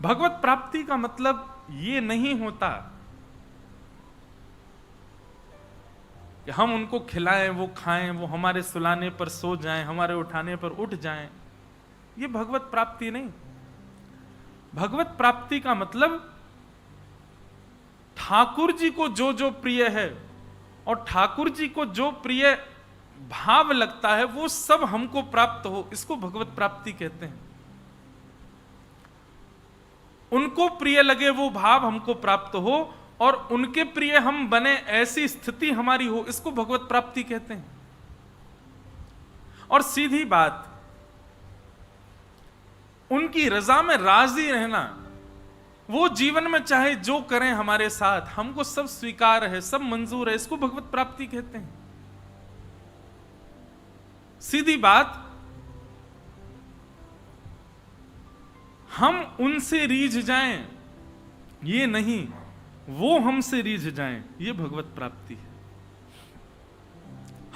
भगवत प्राप्ति का मतलब ये नहीं होता कि हम उनको खिलाएं, वो खाएं, वो हमारे सुलाने पर सो जाएं, हमारे उठाने पर उठ जाएं। ये भगवत प्राप्ति नहीं। भगवत प्राप्ति का मतलब ठाकुर जी को जो जो प्रिय है और ठाकुर जी को जो प्रिय भाव लगता है वो सब हमको प्राप्त हो, इसको भगवत प्राप्ति कहते हैं। उनको प्रिय लगे वो भाव हमको प्राप्त हो और उनके प्रिय हम बने, ऐसी स्थिति हमारी हो, इसको भगवत प्राप्ति कहते हैं। और सीधी बात, उनकी रजा में राजी रहना, वो जीवन में चाहे जो करें हमारे साथ, हमको सब स्वीकार है, सब मंजूर है, इसको भगवत प्राप्ति कहते हैं। सीधी बात, हम उनसे रीझ जाएं ये नहीं, वो हमसे रीझ जाएं, ये भगवत प्राप्ति है।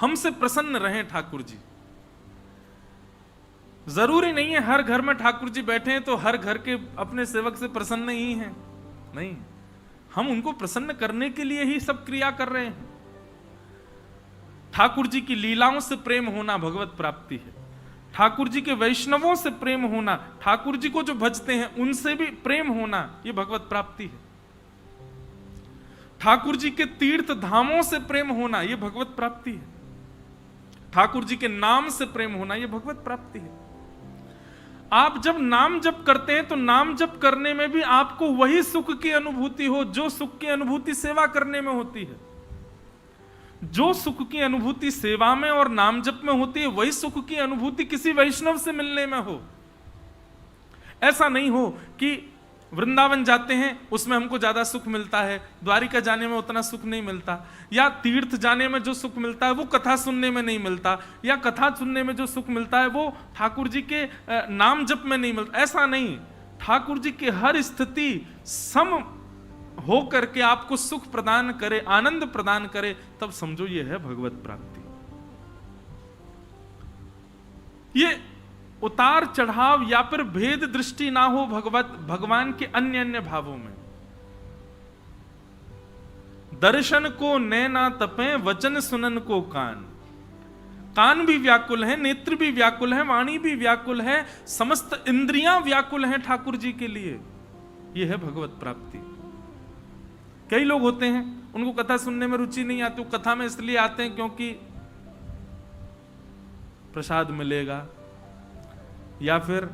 हमसे प्रसन्न रहें ठाकुर जी। जरूरी नहीं है हर घर में ठाकुर जी बैठे हैं तो हर घर के अपने सेवक से प्रसन्न ही हैं, नहीं, हम उनको प्रसन्न करने के लिए ही सब क्रिया कर रहे हैं। ठाकुर जी की लीलाओं से प्रेम होना भगवत प्राप्ति है। ठाकुर जी के वैष्णवों से प्रेम होना, ठाकुर जी को जो भजते हैं उनसे भी प्रेम होना, यह भगवत प्राप्ति है। ठाकुर जी के तीर्थ धामों से प्रेम होना, यह भगवत प्राप्ति है। ठाकुर जी के नाम से प्रेम होना, यह भगवत प्राप्ति है। आप जब नाम जप करते हैं तो नाम जप करने में भी आपको वही सुख की अनुभूति हो जो सुख की अनुभूति सेवा करने में होती है। जो सुख की अनुभूति सेवा में और नाम जप में होती है, वही सुख की अनुभूति किसी वैष्णव से मिलने में हो। ऐसा नहीं हो कि वृंदावन जाते हैं उसमें हमको ज्यादा सुख मिलता है, द्वारिका जाने में उतना सुख नहीं मिलता, या तीर्थ जाने में जो सुख मिलता है वो कथा सुनने में नहीं मिलता, या कथा सुनने में जो सुख मिलता है वो ठाकुर जी के नाम जप में नहीं मिलता। ऐसा नहीं, ठाकुर जी की हर स्थिति सम हो करके आपको सुख प्रदान करे, आनंद प्रदान करे, तब समझो ये है भगवत प्राप्ति। ये उतार चढ़ाव या फिर भेद दृष्टि ना हो भगवान के अन्य अन्य भावों में। दर्शन को नैना तपे, वचन सुनन को कान। कान भी व्याकुल है, नेत्र भी व्याकुल है, वाणी भी व्याकुल है, समस्त इंद्रियां व्याकुल हैं ठाकुर जी के लिए। यह है भगवत प्राप्ति। कई लोग होते हैं उनको कथा सुनने में रुचि नहीं आती, वो कथा में इसलिए आते हैं क्योंकि प्रसाद मिलेगा, या फिर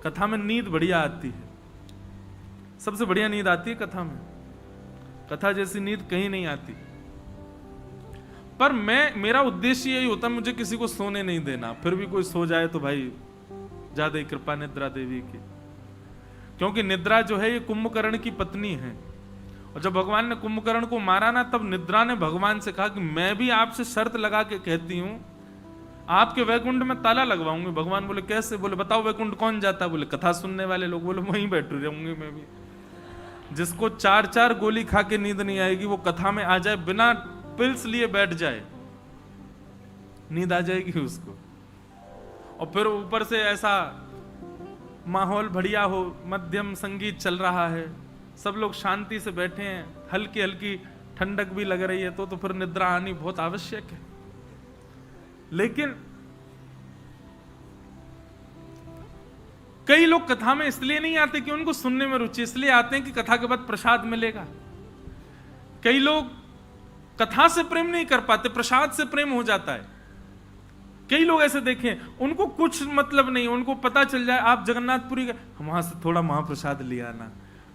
कथा में नींद बढ़िया आती है। सबसे बढ़िया नींद आती है कथा में, कथा जैसी नींद कहीं नहीं आती। पर मेरा उद्देश्य यही होता है, मुझे किसी को सोने नहीं देना। फिर भी कोई सो जाए तो भाई ज्यादा कृपा निद्रा देवी की, क्योंकि निद्रा जो है ये कुंभकर्ण की पत्नी है। और जब भगवान ने कुंभकर्ण को मारा ना, तब निद्रा ने भगवान से कहा कि मैं भी आपसे शर्त लगा के कहती हूं, आपके वैकुंठ में ताला लगवाऊंगी। भगवान बोले कैसे? बोले बताओ वैकुंठ कौन जाता? बोले कथा सुनने वाले लोग। बोले वहीं बैठ रहूंगी मैं भी। जिसको 4-4 गोली खा के नींद नहीं आएगी, वो कथा में आ जाए, बिना पिल्स लिए बैठ जाए, नींद आ जाएगी उसको। और फिर ऊपर से ऐसा माहौल बढ़िया हो, मध्यम संगीत चल रहा है, सब लोग शांति से बैठे हैं, हल्की हल्की ठंडक भी लग रही है, तो फिर निद्रा आनी बहुत आवश्यक है। लेकिन कई लोग कथा में इसलिए नहीं आते कि उनको सुनने में रुचि, इसलिए आते हैं कि कथा के बाद प्रसाद मिलेगा। कई लोग कथा से प्रेम नहीं कर पाते, प्रसाद से प्रेम हो जाता है। कई लोग ऐसे देखें, उनको कुछ मतलब नहीं, उनको पता चल जाए आप जगन्नाथपुरी गए, वहां से थोड़ा महाप्रसाद ले आना,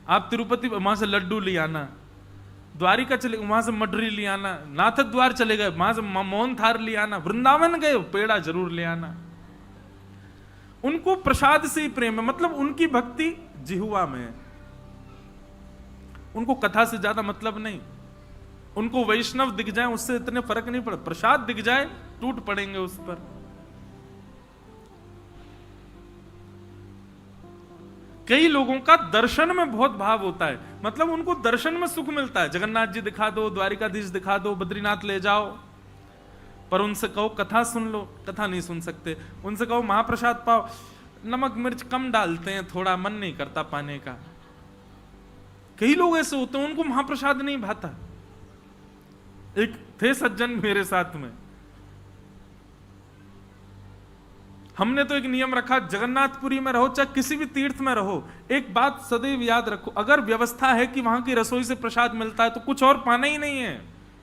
आप तिरुपति वहां से लड्डू ले आना, द्वारिका चले वहां से मडरी ले आना, नाथ द्वार चले गए वहां से मोहन थार ले आना, वृंदावन गए पेड़ा जरूर ले आना। उनको प्रसाद से ही प्रेम है, मतलब उनकी भक्ति जिहुआ में है, उनको कथा से ज्यादा मतलब नहीं। उनको वैष्णव दिख जाए उससे इतने फर्क नहीं पड़ता, प्रसाद दिख जाए टूट पड़ेंगे उस पर। कई लोगों का दर्शन में बहुत भाव होता है, मतलब उनको दर्शन में सुख मिलता है, जगन्नाथ जी दिखा दो, द्वारिकाधीश दिखा दो, बद्रीनाथ ले जाओ, पर उनसे कहो कथा सुन लो, कथा नहीं सुन सकते। उनसे कहो महाप्रसाद पाओ, नमक मिर्च कम डालते हैं, थोड़ा मन नहीं करता पाने का। कई लोग ऐसे होते हैं उनको महाप्रसाद नहीं भाता। एक थे सज्जन मेरे साथ में, हमने तो एक नियम रखा, जगन्नाथपुरी में रहो चाहे किसी भी तीर्थ में रहो, एक बात सदैव याद रखो, अगर व्यवस्था है कि वहां की रसोई से प्रसाद मिलता है तो कुछ और पाना ही नहीं है,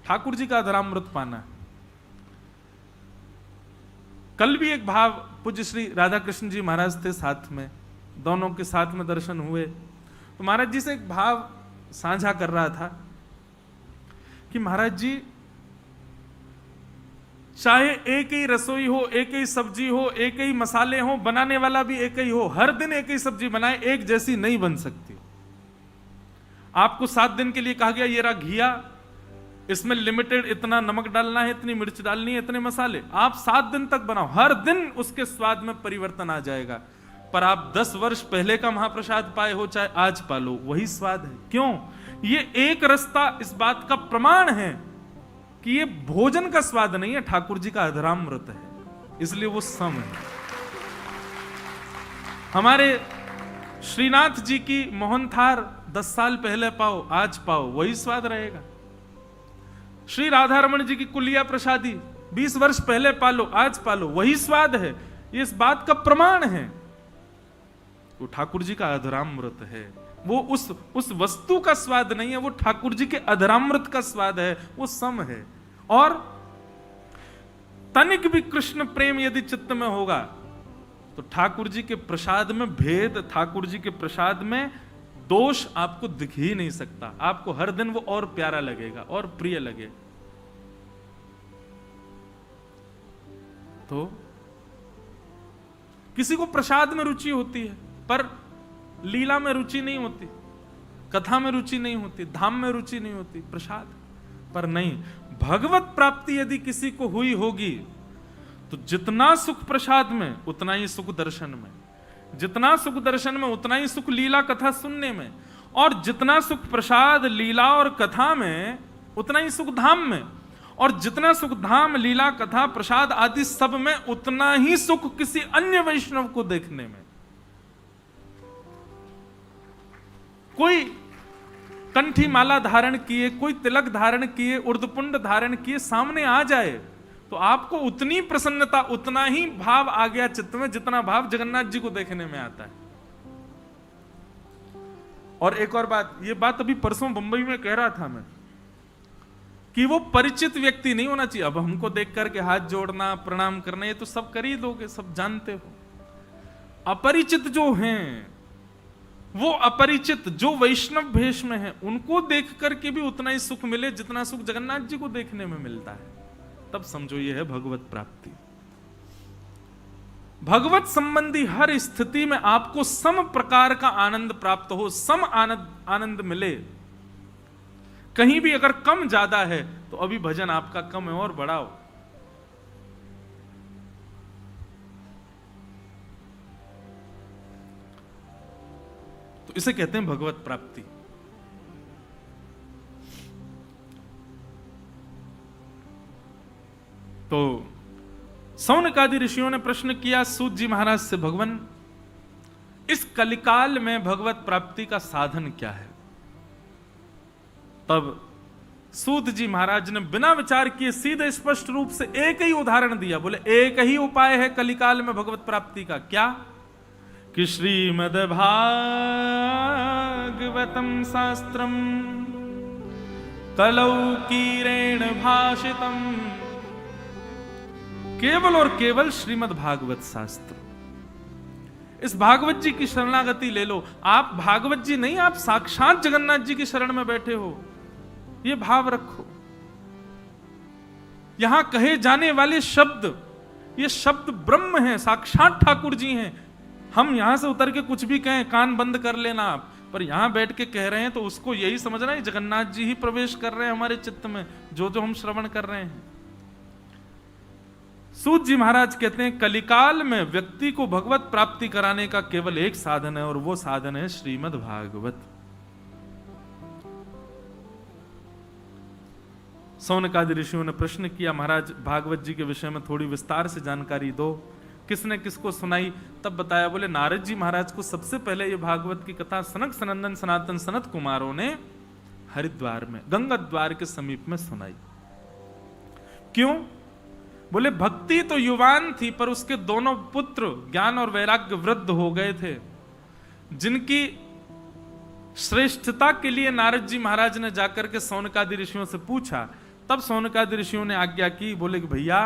ठाकुर जी का अधरामृत पाना है। कल भी एक भाव, पूज्य श्री राधा कृष्ण जी महाराज थे साथ में, दोनों के साथ में दर्शन हुए, तो महाराज जी से एक भाव साझा कर रहा था कि महाराज जी चाहे एक ही रसोई हो, एक ही सब्जी हो, एक ही मसाले हो, बनाने वाला भी एक ही हो, हर दिन एक ही सब्जी बनाए, एक जैसी नहीं बन सकती। आपको 7 दिन के लिए कहा गया ये रहा घिया, इसमें लिमिटेड इतना नमक डालना है, इतनी मिर्च डालनी है, इतने मसाले, आप 7 दिन तक बनाओ, हर दिन उसके स्वाद में परिवर्तन आ जाएगा। पर आप 10 वर्ष पहले का महाप्रसाद पाए हो चाहे आज पा लो, वही स्वाद है। क्यों? ये एक रास्ता इस बात का प्रमाण है कि ये भोजन का स्वाद नहीं है, ठाकुर जी का अधरामृत है, इसलिए वो सम है। हमारे श्रीनाथ जी की मोहन थार 10 साल पहले पाओ आज पाओ, वही स्वाद रहेगा। श्री राधा रमन जी की कुलिया प्रसादी 20 वर्ष पहले पालो आज पालो, वही स्वाद है। ये इस बात का प्रमाण है, वो ठाकुर जी का अधरामृत है। वो उस वस्तु का स्वाद नहीं है, वो ठाकुर जी के अधरामृत का स्वाद है, वो सम है। और तनिक भी कृष्ण प्रेम यदि चित्त में होगा तो ठाकुर जी के प्रसाद में भेद, ठाकुर जी के प्रसाद में दोष आपको दिख ही नहीं सकता। आपको हर दिन वो और प्यारा लगेगा और प्रिय लगेगा। तो किसी को प्रसाद में रुचि होती है पर लीला में रुचि नहीं होती, कथा में रुचि नहीं होती, धाम में रुचि नहीं होती, प्रसाद पर नहीं। भगवत प्राप्ति यदि किसी को हुई होगी तो जितना सुख प्रसाद में उतना ही सुख दर्शन में, जितना सुख दर्शन में उतना ही सुख लीला कथा सुनने में, और जितना सुख प्रसाद लीला और कथा में उतना ही सुख धाम में, और जितना सुख धाम लीला कथा प्रसाद आदि सब में उतना ही सुख किसी अन्य वैष्णव को देखने में। कोई कंठी माला धारण किए, कोई तिलक धारण किए, उर्दपुंड धारण किए सामने आ जाए तो आपको उतनी प्रसन्नता, उतना ही भाव आ गया चित्त में जितना भाव जगन्नाथ जी को देखने में आता है। और एक और बात, ये बात अभी परसों बंबई में कह रहा था मैं, कि वो परिचित व्यक्ति नहीं होना चाहिए। अब हमको देख करके हाथ जोड़ना, प्रणाम करना, ये तो सब कर ही दोगे, सब जानते हो। अपरिचित जो हैं, वो अपरिचित जो वैष्णव भेष में है, उनको देख करके भी उतना ही सुख मिले जितना सुख जगन्नाथ जी को देखने में मिलता है, तब समझो ये है भगवत प्राप्ति। भगवत संबंधी हर स्थिति में आपको सम प्रकार का आनंद प्राप्त हो, सम आनंद मिले। कहीं भी अगर कम ज्यादा है तो अभी भजन आपका कम है और बढ़ाओ। तो इसे कहते हैं भगवत प्राप्ति। तो सौनकादि ऋषियों ने प्रश्न किया सूत जी महाराज से, भगवान इस कलिकाल में भगवत प्राप्ति का साधन क्या है? तब सूत जी महाराज ने बिना विचार किए सीधे स्पष्ट रूप से एक ही उदाहरण दिया। बोले एक ही उपाय है कलिकाल में भगवत प्राप्ति का। क्या? कि श्रीमद् भागवतम शास्त्रम कलौ कीरेण भाषितम केवल और केवल श्रीमद् भागवत शास्त्र। इस भागवत जी की शरणागति ले लो। आप भागवत जी नहीं, आप साक्षात जगन्नाथ जी की शरण में बैठे हो, ये भाव रखो। यहां कहे जाने वाले शब्द, ये शब्द ब्रह्म हैं, साक्षात ठाकुर जी हैं। हम यहां से उतर के कुछ भी कहें, कान बंद कर लेना आप, पर यहां बैठ के कह रहे हैं तो उसको यही समझना है जगन्नाथ जी ही प्रवेश कर रहे हैं हमारे चित्त में, जो जो हम श्रवण कर रहे हैं। सूत जी महाराज कहते हैं कलिकाल में व्यक्ति को भगवत प्राप्ति कराने का केवल एक साधन है, और वो साधन है श्रीमद् भागवत। सौनकादि ऋषियों ने प्रश्न किया, महाराज भागवत जी के विषय में थोड़ी विस्तार से जानकारी दो। किसने किसको सुनाई? तब बताया, बोले नारद जी महाराज को सबसे पहले ये भागवत की कथा सनक सनंदन सनातन सनत कुमारों ने हरिद्वार में गंगा द्वार के समीप में सुनाई। क्यों? बोले भक्ति तो युवान थी, पर उसके दोनों पुत्र ज्ञान और वैराग्य वृद्ध हो गए थे, जिनकी श्रेष्ठता के लिए नारद जी महाराज ने जाकर के सौनकादि ऋषियों से पूछा। तब सौनकादि ऋषियों ने आज्ञा की, बोले कि भैया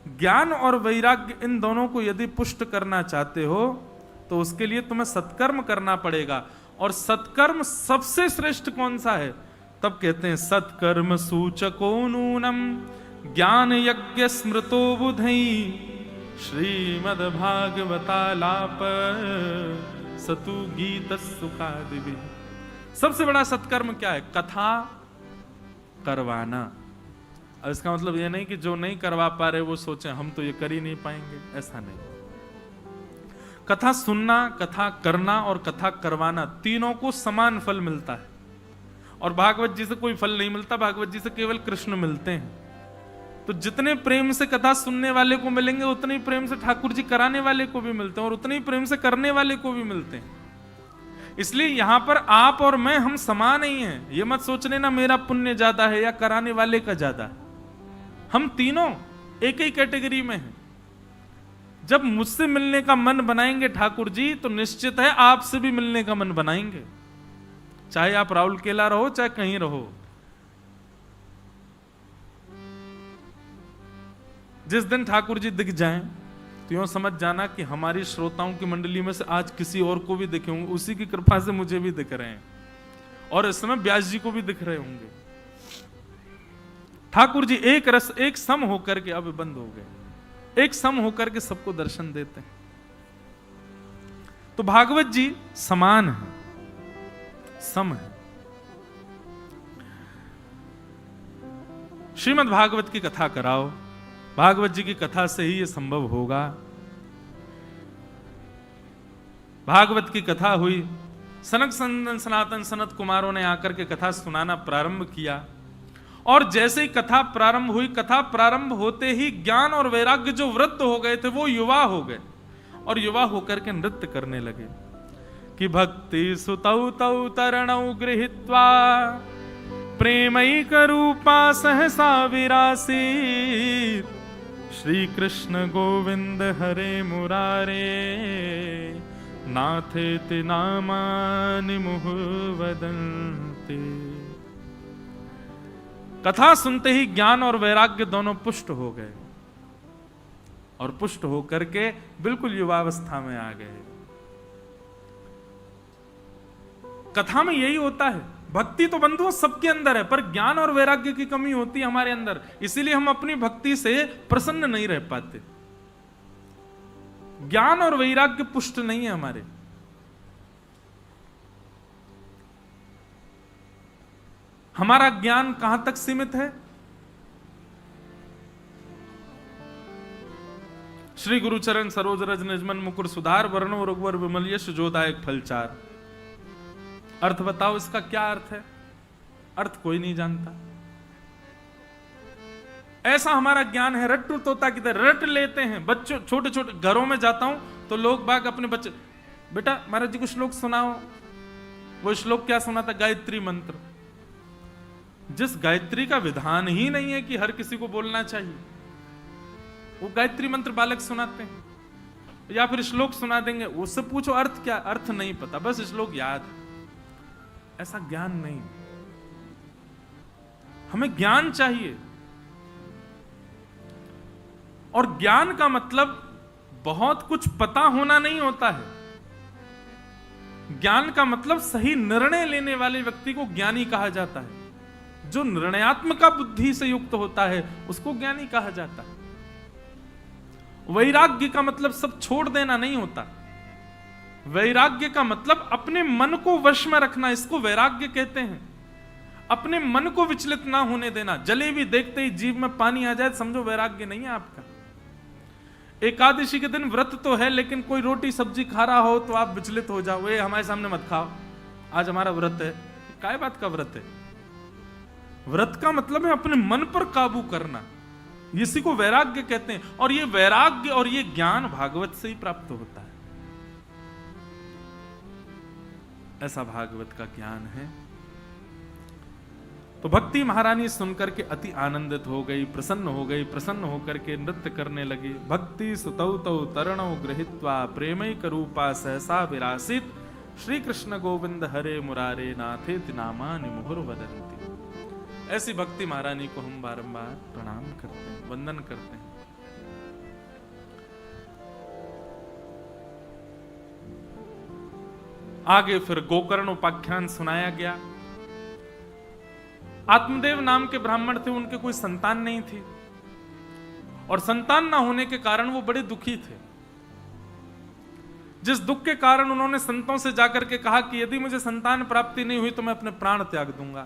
ज्ञान और वैराग्य इन दोनों को यदि पुष्ट करना चाहते हो तो उसके लिए तुम्हें सत्कर्म करना पड़ेगा। और सत्कर्म सबसे श्रेष्ठ कौन सा है? तब कहते हैं सत्कर्म सूचको नूनम ज्ञान यज्ञ स्मृतो बुधई श्रीमद् भागवतालाप सतु गीत सुखादिवि। सबसे बड़ा सत्कर्म क्या है? कथा करवाना। अब इसका मतलब ये नहीं कि जो नहीं करवा पा रहे वो सोचें हम तो ये कर ही नहीं पाएंगे, ऐसा नहीं। कथा सुनना, कथा करना और कथा करवाना, तीनों को समान फल मिलता है। और भागवत जी से कोई फल नहीं मिलता, भागवत जी से केवल कृष्ण मिलते हैं। तो जितने प्रेम से कथा सुनने वाले को मिलेंगे, उतने ही प्रेम से ठाकुर जी कराने वाले को भी मिलते हैं, और उतने ही प्रेम से करने वाले को भी मिलते हैं। इसलिए यहां पर आप और मैं, हम समान ही हैं। ये मत सोच लेना मेरा पुण्य ज्यादा है या कराने वाले का ज्यादा है। हम तीनों एक ही कैटेगरी में हैं। जब मुझसे मिलने का मन बनाएंगे ठाकुर जी, तो निश्चित है आपसे भी मिलने का मन बनाएंगे, चाहे आप राउल केला रहो चाहे कहीं रहो। जिस दिन ठाकुर जी दिख जाएं तो यूं समझ जाना कि हमारी श्रोताओं की मंडली में से आज किसी और को भी दिखे होंगे, उसी की कृपा से मुझे भी दिख रहे हैं, और इस समय व्यास जी को भी दिख रहे होंगे। ठाकुर जी एक रस एक सम होकर के अब बंद हो गए, एक सम होकर के सबको दर्शन देते हैं। तो भागवत जी समान है, सम है। श्रीमद् भागवत की कथा कराओ, भागवत जी की कथा से ही यह संभव होगा। भागवत की कथा हुई, सनक सनंदन सनातन सनत कुमारों ने आकर के कथा सुनाना प्रारंभ किया, और जैसे ही कथा प्रारंभ हुई, कथा प्रारंभ होते ही ज्ञान और वैराग्य जो वृद्ध हो गए थे वो युवा हो गए, और युवा होकर के नृत्य करने लगे कि भक्ति सुतौ तौ तरणौ गृहीत्वा प्रेमैक रूपा सहसा विरासीत् श्री कृष्ण गोविंद हरे मुरारे नाथेति नामानि मुहुः वदन्ति। कथा सुनते ही ज्ञान और वैराग्य दोनों पुष्ट हो गए, और पुष्ट होकर के बिल्कुल युवावस्था में आ गए। कथा में यही होता है। भक्ति तो बंधुओं सबके अंदर है, पर ज्ञान और वैराग्य की कमी होती है हमारे अंदर, इसीलिए हम अपनी भक्ति से प्रसन्न नहीं रह पाते। ज्ञान और वैराग्य पुष्ट नहीं है हमारे। हमारा ज्ञान कहां तक सीमित है? श्री गुरुचरण सरोज रज निजमन मुकुर सुधार वर्णो रघुवर विमल यश जोदायक फलचार। अर्थ बताओ, इसका क्या अर्थ है? अर्थ कोई नहीं जानता। ऐसा हमारा ज्ञान है, रट्टू तोता की तरह रट लेते हैं। बच्चों, छोटे छोटे घरों में जाता हूं तो लोग बाग अपने बच्चे, बेटा महाराज जी को श्लोक सुनाओ। वो श्लोक क्या सुनाता? गायत्री मंत्र। जिस गायत्री का विधान ही नहीं है कि हर किसी को बोलना चाहिए, वो गायत्री मंत्र बालक सुनाते हैं, या फिर श्लोक सुना देंगे। उससे पूछो अर्थ क्या? अर्थ नहीं पता, बस श्लोक याद है। ऐसा ज्ञान नहीं, हमें ज्ञान चाहिए। और ज्ञान का मतलब बहुत कुछ पता होना नहीं होता है। ज्ञान का मतलब सही निर्णय लेने वाले व्यक्ति को ज्ञानी कहा जाता है। जो निर्णयात्मक बुद्धि से युक्त होता है उसको ज्ञानी कहा जाता है। वैराग्य का मतलब सब छोड़ देना नहीं होता। वैराग्य का मतलब अपने मन को वश में रखना, इसको वैराग्य कहते हैं। अपने मन को विचलित ना होने देना। जलेबी देखते ही जीभ में पानी आ जाए समझो वैराग्य नहीं है आपका। एकादशी के दिन व्रत तो है, लेकिन कोई रोटी सब्जी खा रहा हो तो आप विचलित हो जाओ, ये हमारे सामने मत खाओ, आज हमारा व्रत है। काय बात का व्रत है? व्रत का मतलब है अपने मन पर काबू करना, इसी को वैराग्य कहते हैं। और ये वैराग्य और ये ज्ञान भागवत से ही प्राप्त होता है। ऐसा भागवत का ज्ञान है। तो भक्ति महारानी सुनकर के अति आनंदित हो गई, प्रसन्न हो गई। प्रसन्न होकर के नृत्य करने लगी। भक्ति सुतौ तौ तरणौ गृहीत्वा प्रेमैक रूपा सहसा विरासित श्री कृष्ण गोविंद हरे मुरारे नाथेति नामानि मुहुर्वदन्ति। ऐसी भक्ति महारानी को हम बारंबार प्रणाम करते हैं, वंदन करते हैं। आगे फिर गोकर्ण उपाख्यान सुनाया गया। आत्मदेव नाम के ब्राह्मण थे, उनके कोई संतान नहीं थी और संतान ना होने के कारण वो बड़े दुखी थे। जिस दुख के कारण उन्होंने संतों से जाकर के कहा कि यदि मुझे संतान प्राप्ति नहीं हुई तो मैं अपने प्राण त्याग दूंगा।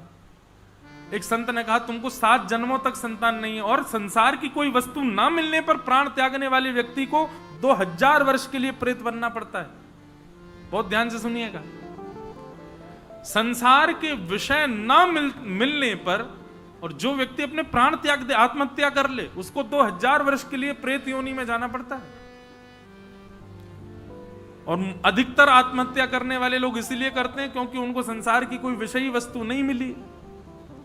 एक संत ने कहा तुमको 7 जन्मों तक संतान नहीं है और संसार की कोई वस्तु ना मिलने पर प्राण त्यागने वाले व्यक्ति को 2000 वर्ष के लिए प्रेत बनना पड़ता है। बहुत ध्यान से सुनिएगा। संसार के विषय ना मिलने पर और जो व्यक्ति अपने प्राण त्याग दे, आत्महत्या कर ले, उसको 2000 वर्ष के लिए प्रेत योनि में जाना पड़ता है। और अधिकतर आत्महत्या करने वाले लोग इसीलिए करते हैं क्योंकि उनको संसार की कोई विषयी वस्तु नहीं मिली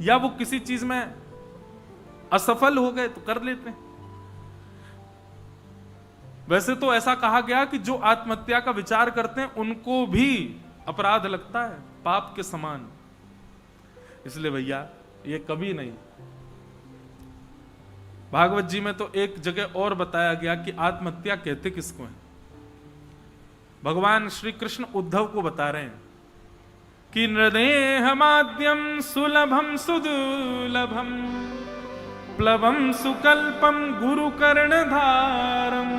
या वो किसी चीज में असफल हो गए तो कर लेते हैं। वैसे तो ऐसा कहा गया कि जो आत्महत्या का विचार करते हैं उनको भी अपराध लगता है, पाप के समान। इसलिए भैया ये कभी नहीं। भागवत जी में तो एक जगह और बताया गया कि आत्महत्या कहते किसको है। भगवान श्री कृष्ण उद्धव को बता रहे हैं कि नृदेहमाद्यम सुलभम सुदुलभम प्लवम सुकल्पम गुरुकर्णधारम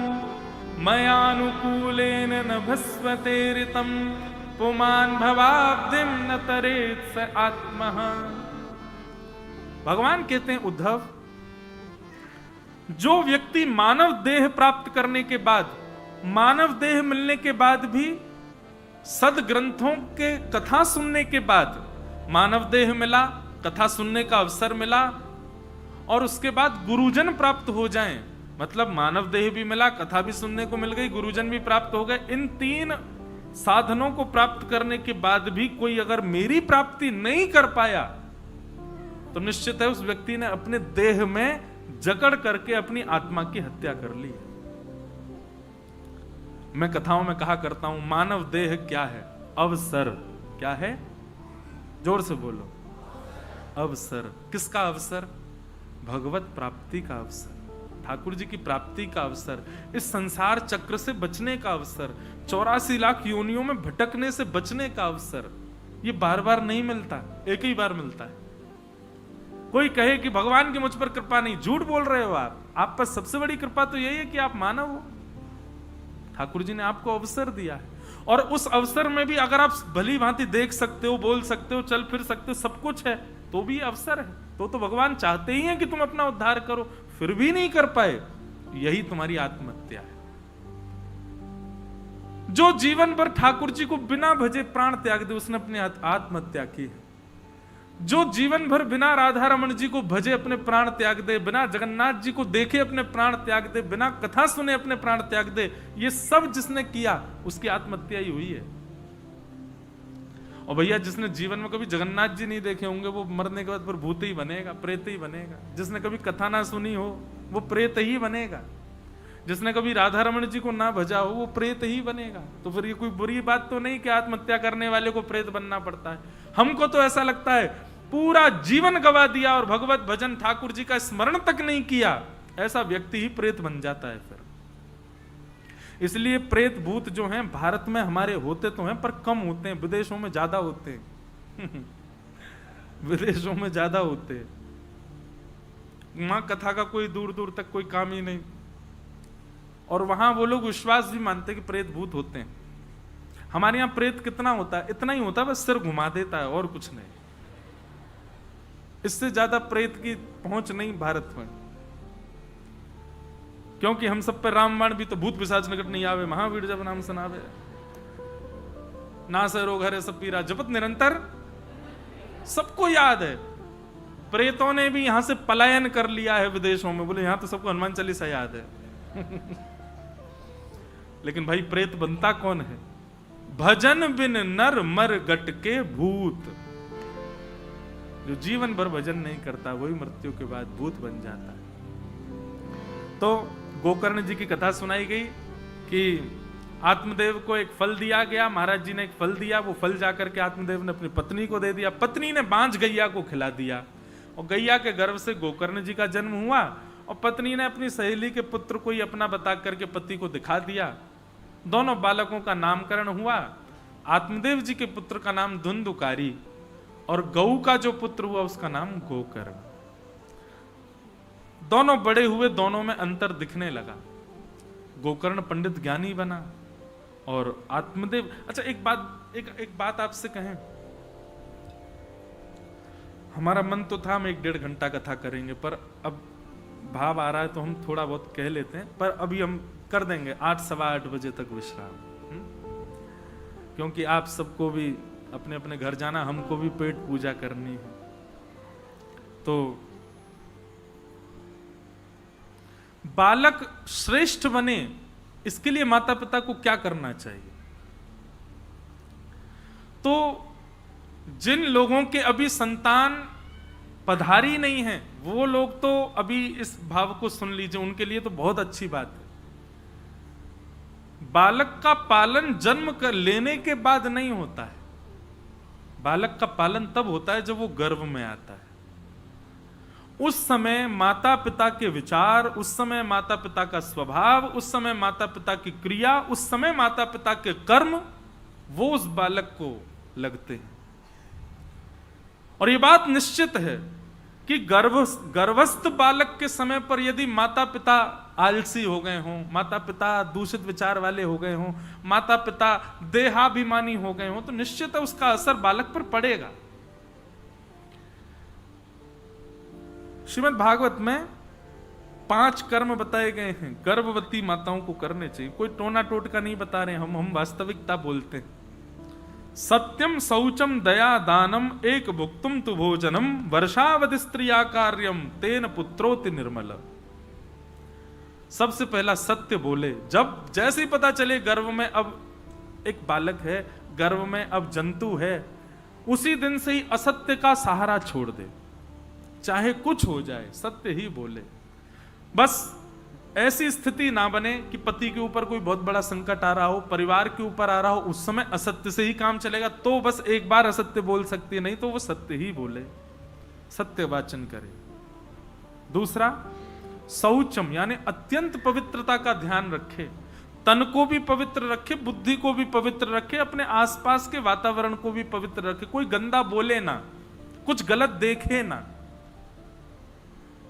मयानुकूलेन न भस्वतेरितम पुमान भवाब्धिम न तरेत स आत्मः। भगवान कहते हैं उद्धव, जो व्यक्ति मानव देह प्राप्त करने के बाद, मानव देह मिलने के बाद भी सदग्रंथों के कथा सुनने के बाद, मानव देह मिला, कथा सुनने का अवसर मिला और उसके बाद गुरुजन प्राप्त हो जाएं, मतलब मानव देह भी मिला, कथा भी सुनने को मिल गई, गुरुजन भी प्राप्त हो गए। इन 3 साधनों को प्राप्त करने के बाद भी कोई अगर मेरी प्राप्ति नहीं कर पाया तो निश्चित है उस व्यक्ति ने अपने देह में जकड़ करके अपनी आत्मा की हत्या कर ली। मैं कथाओं में कहा करता हूं, मानव देह क्या है? अवसर। क्या है? जोर से बोलो। अवसर। किसका अवसर? भगवत प्राप्ति का अवसर, ठाकुर जी की प्राप्ति का अवसर, इस संसार चक्र से बचने का अवसर, 84 लाख योनियों में भटकने से बचने का अवसर। ये बार बार नहीं मिलता, एक ही बार मिलता है। कोई कहे कि भगवान की मुझ पर कृपा नहीं, झूठ बोल रहे हो आप पर सबसे बड़ी कृपा तो यही है कि आप मानव हो। ठाकुर जी ने आपको अवसर दिया है और उस अवसर में भी अगर आप भली भांति देख सकते हो, बोल सकते हो, चल फिर सकते हो, सब कुछ है, तो भी अवसर है। तो भगवान चाहते ही हैं कि तुम अपना उद्धार करो, फिर भी नहीं कर पाए, यही तुम्हारी आत्महत्या है। जो जीवन भर ठाकुर जी को बिना भजे प्राण त्याग दे, उसने अपनी आत्महत्या की है। जो जीवन भर बिना राधा रमन जी को भजे अपने प्राण त्याग दे, बिना जगन्नाथ जी को देखे अपने प्राण त्याग दे, बिना कथा सुने अपने प्राण त्याग दे, ये सब जिसने किया उसकी आत्महत्या ही हुई है। और भैया जिसने जीवन में कभी जगन्नाथ जी नहीं देखे होंगे वो मरने के बाद फिर भूत ही बनेगा, प्रेत ही बनेगा। जिसने कभी कथा ना सुनी हो वो प्रेत ही बनेगा। जिसने कभी राधा रमन जी को ना भजा हो वो प्रेत ही बनेगा। तो फिर ये कोई बुरी बात तो नहीं कि आत्महत्या करने वाले को प्रेत बनना पड़ता है। हमको तो ऐसा लगता है पूरा जीवन गवा दिया और भगवत भजन ठाकुर जी का स्मरण तक नहीं किया, ऐसा व्यक्ति ही प्रेत बन जाता है फिर। इसलिए प्रेत भूत जो हैं भारत में हमारे होते तो हैं पर कम होते हैं, विदेशों में ज्यादा होते हैं। विदेशों में ज्यादा होते हैं, वहां कथा का कोई दूर दूर तक कोई काम ही नहीं, और वहां वो लोग विश्वास भी मानते हैं कि प्रेत भूत होते हैं। हमारे यहां प्रेत कितना होता है? इतना ही होता है, बस सिर घुमा देता है और कुछ नहीं। इससे ज्यादा प्रेत की पहुंच नहीं भारत में, क्योंकि हम सब पे रामबाण भी तो भूत पिशाच निकट नहीं आवे, महावीर जब नाम सुनावे, ना से रोग हरे सब पीरा जपत निरंतर, सबको याद है। प्रेतों ने भी यहां से पलायन कर लिया है विदेशों में, बोले यहां तो सबको हनुमान चालीसा याद है। लेकिन भाई प्रेत बनता कौन है? भजन बिन नर मर गट के भूत। जो जीवन भर भजन नहीं करता वही मृत्यु के बाद भूत बन जाता है। तो गोकर्ण जी की कथा सुनाई गई कि आत्मदेव को एक फल दिया गया, महाराज जी ने एक फल दिया, वो फल जाकर के आत्मदेव ने अपनी पत्नी को दे दिया, पत्नी ने बांझ गैया को खिला दिया, और गैया के गर्भ से गोकर्ण जी का जन्म हुआ, और पत्नी ने अपनी सहेली के पुत्र को ही अपना बता करके पति को दिखा दिया। दोनों बालकों का नामकरण हुआ। आत्मदेव जी के पुत्र का नाम धुंधुकारी, और गऊ का जो पुत्र हुआ उसका नाम गोकर्ण। दोनों बड़े हुए, दोनों में अंतर दिखने लगा। गोकर्ण पंडित ज्ञानी बना और आत्मदेव। अच्छा एक बात आपसे कहें, हमारा मन तो था हम 1-1.5 घंटा कथा करेंगे, पर अब भाव आ रहा है तो हम थोड़ा बहुत कह लेते हैं, पर अभी हम कर देंगे 8, सवा 8 बजे तक विश्राम, क्योंकि आप सबको भी अपने अपने घर जाना, हमको भी पेट पूजा करनी है। तो बालक श्रेष्ठ बने, इसके लिए माता पिता को क्या करना चाहिए? तो जिन लोगों के अभी संतान पधारी नहीं है, वो लोग तो अभी इस भाव को सुन लीजिए, उनके लिए तो बहुत अच्छी बात है। बालक का पालन जन्म कर लेने के बाद नहीं होता है, बालक का पालन तब होता है जब वो गर्भ में आता है। उस समय माता पिता के विचार, उस समय माता पिता का स्वभाव, उस समय माता पिता की क्रिया, उस समय माता पिता के कर्म, वो उस बालक को लगते हैं। और ये बात निश्चित है कि गर्भस्थ बालक के समय पर यदि माता पिता आलसी हो गए हों, माता पिता दूषित विचार वाले हो गए हों, माता पिता देहाभिमानी हो गए हों, तो निश्चित है उसका असर बालक पर पड़ेगा। श्रीमद् भागवत में 5 कर्म बताए गए हैं, गर्भवती माताओं को करने चाहिए। कोई टोना टोटका नहीं बता रहे हम वास्तविकता बोलते हैं। सत्यम शौचम दया दानम एक भुक्तुम तु भोजनम वर्षावधि स्त्रिया कार्यम तेन पुत्रोति निर्मल। सबसे पहला सत्य बोले। जब जैसे ही पता चले गर्भ में अब एक बालक है, गर्भ में अब जंतु है, उसी दिन से ही असत्य का सहारा छोड़ दे, चाहे कुछ हो जाए सत्य ही बोले। बस ऐसी स्थिति ना बने कि पति के ऊपर कोई बहुत बड़ा संकट आ रहा हो, परिवार के ऊपर आ रहा हो, उस समय असत्य से ही काम चलेगा, तो बस एक बार असत्य बोल सकती है, नहीं तो वो सत्य ही बोले, सत्य वाचन करे। दूसरा शौचम, यानी अत्यंत पवित्रता का ध्यान रखे, तन को भी पवित्र रखे, बुद्धि को भी पवित्र रखे, अपने आसपास के वातावरण को भी पवित्र रखे, कोई गंदा बोले ना, कुछ गलत देखे ना।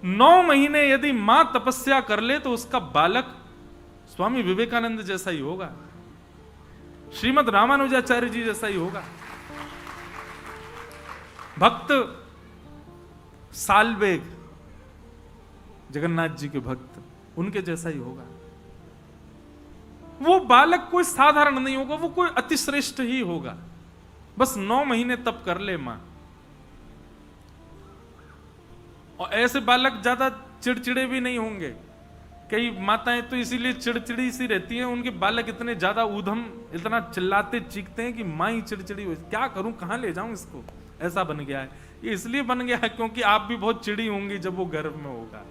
9 महीने यदि मां तपस्या कर ले तो उसका बालक स्वामी विवेकानंद जैसा ही होगा, श्रीमद् रामानुजाचार्य जी जैसा ही होगा, भक्त सालवेग जगन्नाथ जी के भक्त, उनके जैसा ही होगा। वो बालक कोई साधारण नहीं होगा, वो कोई अतिश्रेष्ठ ही होगा। बस 9 महीने तप कर ले मां। और ऐसे बालक ज्यादा चिड़चिड़े भी नहीं होंगे। कई माताएं तो इसीलिए चिड़चिड़ी सी रहती हैं, उनके बालक इतने ज्यादा ऊधम, इतना चिल्लाते चीखते हैं कि मां ही चिड़चिड़ी हो, क्या करूं, कहां ले जाऊं इसको, ऐसा बन गया है। ये इसलिए बन गया है क्योंकि आप भी बहुत चिड़ी होंगी जब वो गर्भ में होगा।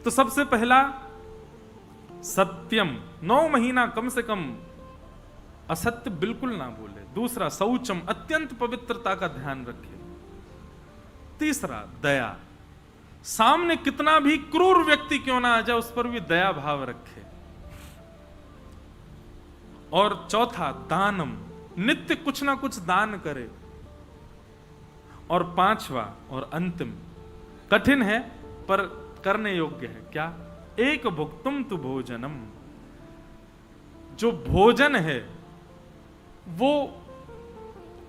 तो सबसे पहला सत्यम, 9 महीना कम से कम असत्य बिल्कुल ना बोले। दूसरा शौचम, अत्यंत पवित्रता का ध्यान रखे। तीसरा दया, सामने कितना भी क्रूर व्यक्ति क्यों ना आ जाए उस पर भी दया भाव रखे। और चौथा, दानम, नित्य कुछ ना कुछ दान करे। और पांचवा और अंतिम, कठिन है पर करने योग्य है, क्या? एक भुक्तुम तु भोजनम, जो भोजन है वो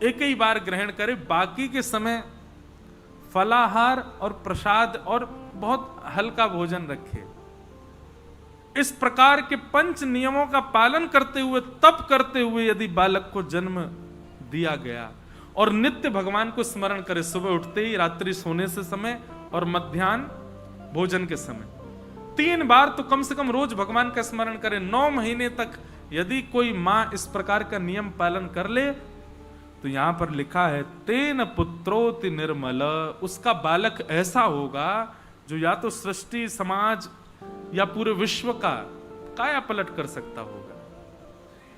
एक ही बार ग्रहण करे, बाकी के समय फलाहार और प्रसाद और बहुत हल्का भोजन रखे। इस प्रकार के 5 नियमों का पालन करते हुए, तप करते हुए यदि बालक को जन्म दिया गया और नित्य भगवान को स्मरण करे, सुबह उठते ही, रात्रि सोने से समय और मध्याह्न भोजन के समय, 3 बार तो कम से कम रोज भगवान का स्मरण करे। 9 महीने तक यदि कोई मां इस प्रकार का नियम पालन कर ले तो यहां पर लिखा है तेन पुत्रोति निर्मल, उसका बालक ऐसा होगा जो या तो सृष्टि, समाज या पूरे विश्व का काया पलट कर सकता होगा।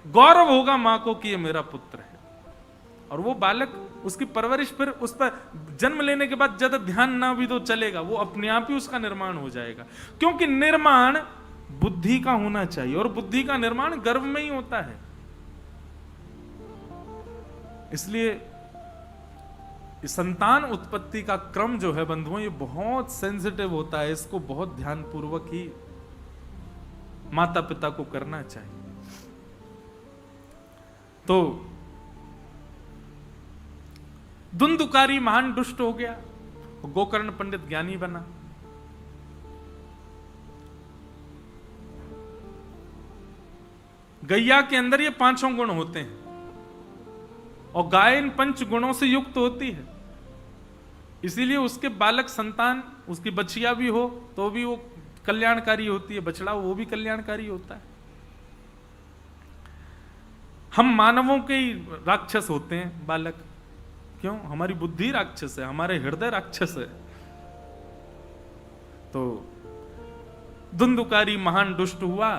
गौरव होगा मां को कि ये मेरा पुत्र है। और वो बालक, उसकी परवरिश फिर उस पर जन्म लेने के बाद ज्यादा ध्यान ना भी तो चलेगा, वो अपने आप ही उसका निर्माण हो जाएगा। क्योंकि निर्माण बुद्धि का होना चाहिए और बुद्धि का निर्माण गर्भ में ही होता है। इसलिए संतान उत्पत्ति का क्रम जो है बंधुओं, ये बहुत सेंसिटिव होता है। इसको बहुत ध्यानपूर्वक ही माता पिता को करना चाहिए। तो धुंधुकारी महान दुष्ट हो गया, गोकर्ण पंडित ज्ञानी बना। गैया के अंदर ये 5 गुण होते हैं और गाय इन 5 गुणों से युक्त होती है। इसीलिए उसके बालक संतान, उसकी बछिया भी हो तो भी वो कल्याणकारी होती है, बछड़ा वो भी कल्याणकारी होता है। हम मानवों के ही राक्षस होते हैं बालक, क्यों? हमारी बुद्धि राक्षस है, हमारे हृदय राक्षस है। तो धुंधुकारी महान दुष्ट हुआ,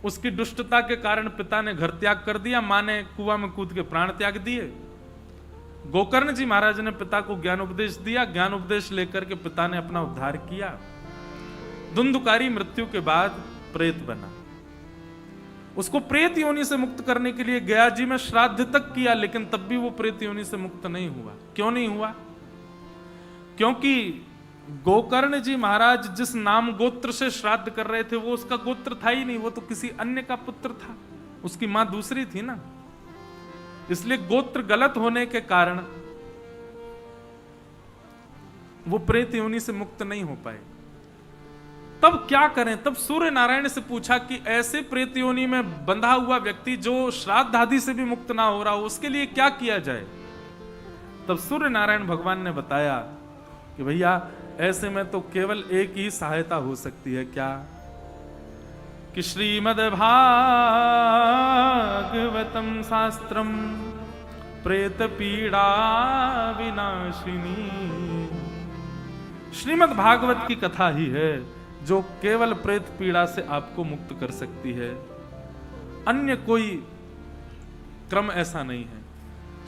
उसकी दुष्टता के कारण पिता ने घर त्याग कर दिया, मां ने कुआं में कूद के प्राण त्याग दिए। गोकर्ण जी महाराज ने पिता को ज्ञान उपदेश दिया, ज्ञान उपदेश लेकर के पिता ने अपना उद्धार किया। धुंधुकारी मृत्यु के बाद प्रेत बना। उसको प्रेत योनि से मुक्त करने के लिए गया जी में श्राद्ध तक किया, लेकिन तब भी वो प्रेत योनि से मुक्त नहीं हुआ। क्यों नहीं हुआ? क्योंकि गोकर्ण जी महाराज जिस नाम गोत्र से श्राद्ध कर रहे थे वो उसका गोत्र था ही नहीं, वो तो किसी अन्य का पुत्र था, उसकी मां दूसरी थी ना। इसलिए गोत्र गलत होने के कारण वो प्रेत योनि से मुक्त नहीं हो पाए। तब क्या करें? तब सूर्य नारायण से पूछा कि ऐसे प्रेत योनि में बंधा हुआ व्यक्ति जो श्राद्ध आदि से भी मुक्त ना हो रहा हो, उसके लिए क्या किया जाए? तब सूर्य नारायण भगवान ने बताया कि भैया ऐसे में तो केवल एक ही सहायता हो सकती है। क्या? कि श्रीमद् भागवतम शास्त्रम प्रेत पीड़ा विनाशिनी। श्रीमद् भागवत की कथा ही है जो केवल प्रेत पीड़ा से आपको मुक्त कर सकती है, अन्य कोई क्रम ऐसा नहीं है।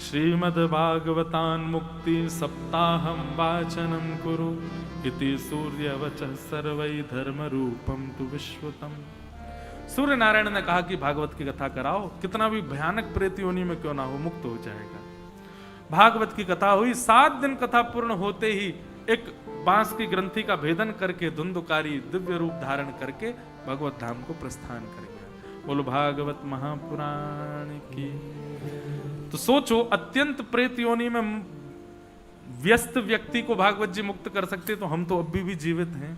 श्रीमद् भागवतान मुक्ति सप्ताहम वाचनम कुरु इति सूर्यवचः सर्वै धर्म रूपम तु विश्वतम। सूर्य नारायण ने कहा कि भागवत की कथा कराओ, कितना भी भयानक प्रेत योनि में क्यों ना हो, मुक्त हो जाएगा। भागवत की कथा हुई, 7 दिन कथा पूर्ण होते ही एक बांस की ग्रंथि का भेदन करके धुंधुकारी दिव्य रूप धारण करके भगवत धाम को प्रस्थान कर गया। बोलो भागवत महापुराण की। तो सोचो, अत्यंत प्रेत योनि में व्यस्त व्यक्ति को भागवत जी मुक्त कर सकते, तो हम तो अभी भी जीवित हैं,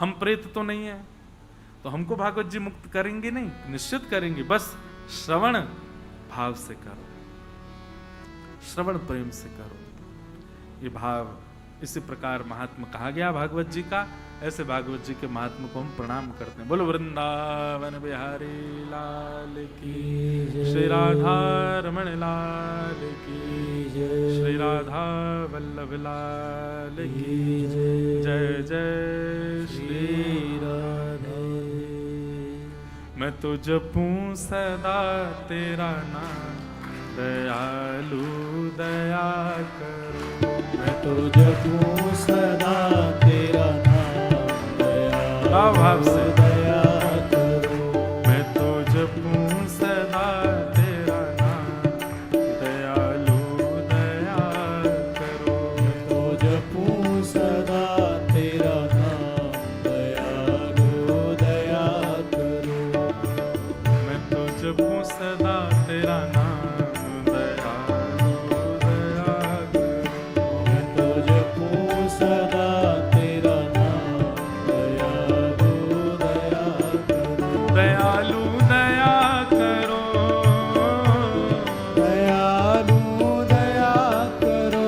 हम प्रेत तो नहीं है, तो हमको भागवत जी मुक्त करेंगे नहीं? निश्चित करेंगे, बस श्रवण भाव से करो, श्रवण प्रेम से करो। ये भाव इसी प्रकार महात्मा कहा गया भागवत जी का। ऐसे भागवत जी के महात्मा को हम प्रणाम करते हैं। बोलो वृंदावन बिहारी लाल की, श्री राधा रमण लाल की, श्री राधा वल्लभ लाल की जय जय श्री राधे। मैं तो जपूं सदा तेरा नाम, दयालु दया करो। मैं तो तो जपूं सदा तेरा नाम दयालु भाव से दया करो मैं तो जपूं सदा तेरा नाम दयालु दया करो तो जपूं सदा तेरा नाम दयालु दया करो मैं तो जपूं सदा तेरा नाम दयालु दया करो मैं तो जपूं सदा तेरा नाम दयालु दया करो दयालु दया करो दयालु दया करो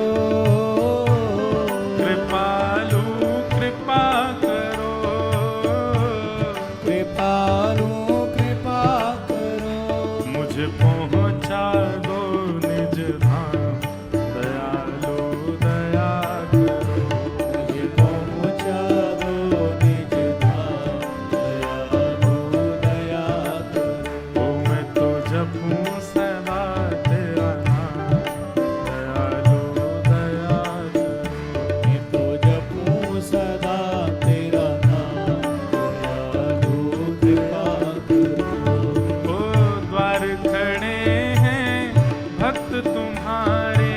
कृपालु कृपा करो कृपालु कृपा करो मुझे पहुंचा दो निज धाम दयालु दया करो मुझे पहुँचा दो निज धाम दयालु दया करो ओ मैं तो जपूं सदा तेरा नाम दयालु दया करो मैं तो जपूं सदा तेरा नाम दयालु कृपा करो ओ द्वार खड़े हैं भक्त तुम्हारे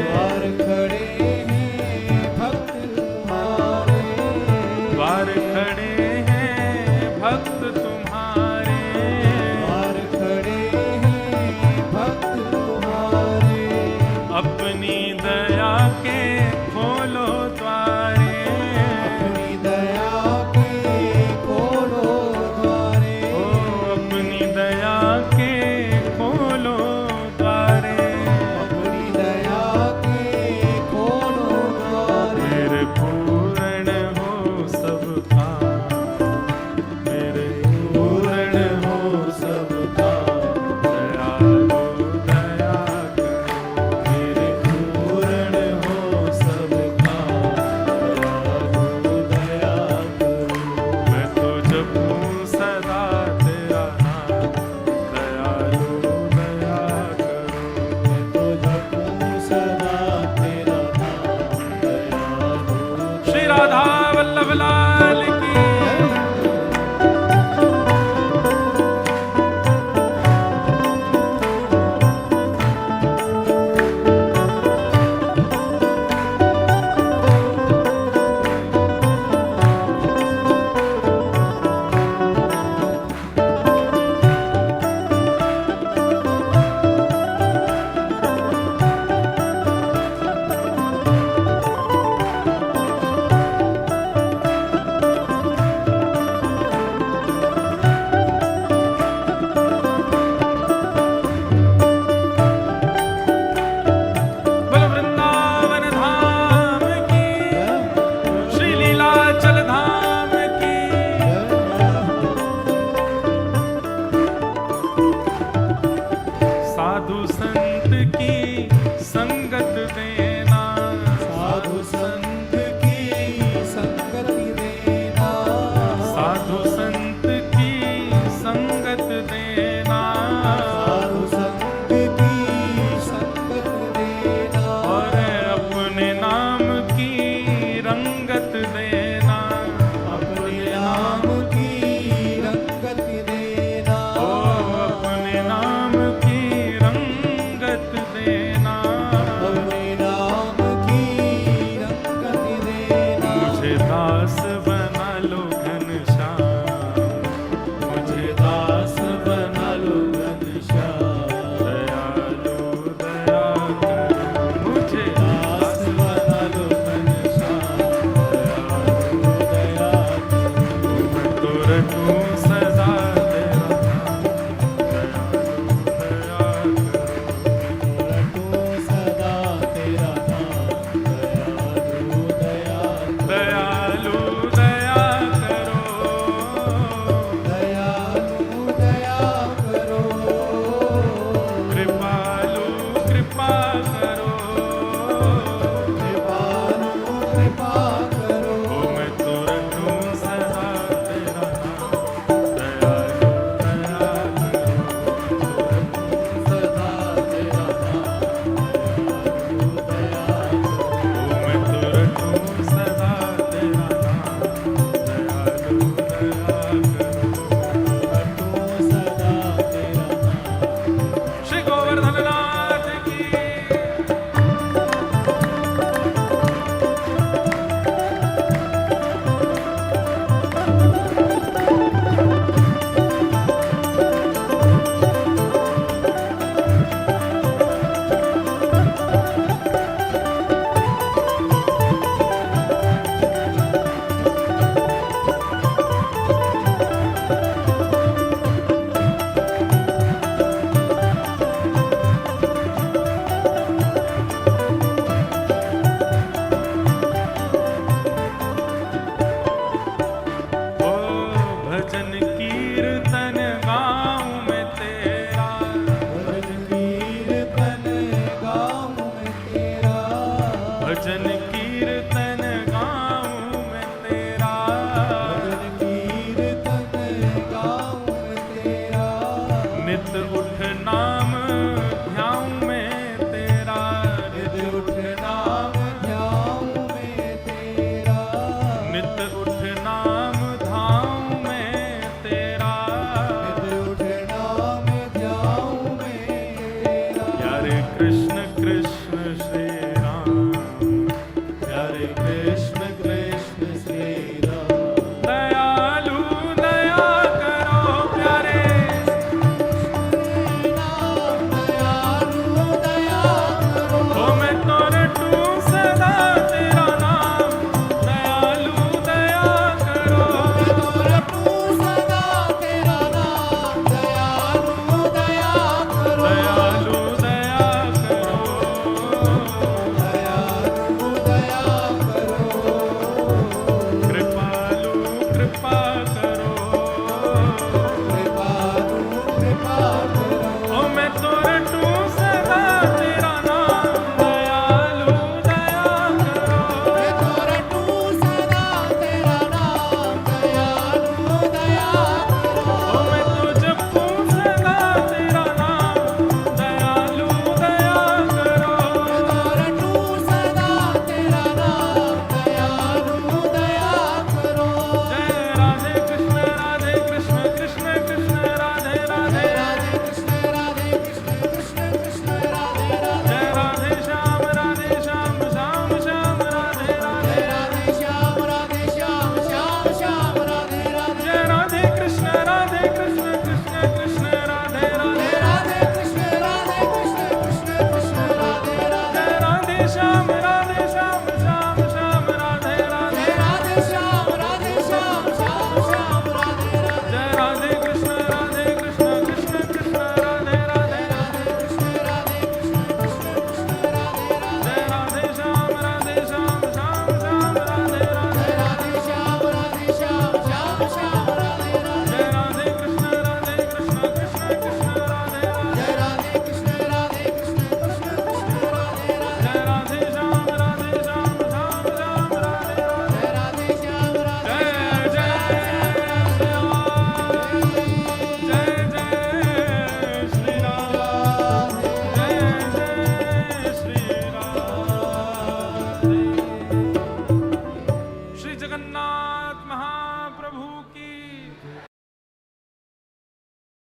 द्वार खड़े हैं भक्त तुम्हारे द्वार खड़े हैं भक्त तुम्हारे द्वार खड़े हैं भक्त तुम्हारे अपनी दया के खोलो द्वारे अपनी दया के खोलो द्वारे ओ अपनी दया के खोलो द्वारे अपनी दया के खोलो द्वारे मेरे पूर्ण हो सब काम मेरे पूर्ण हो सब काम दयालु दया करो मेरे पूर्ण हो सब काम दयालु दया करो मैं तो जपूं सदा तेरा नाम दयालु दया करो मैं तो जपूं सदा तेरा नाम दयालु श्री राधा वल्लभ लाल की बोलो वृंदावन धाम की श्री लीलाचल धाम की साधु संत की संगत दे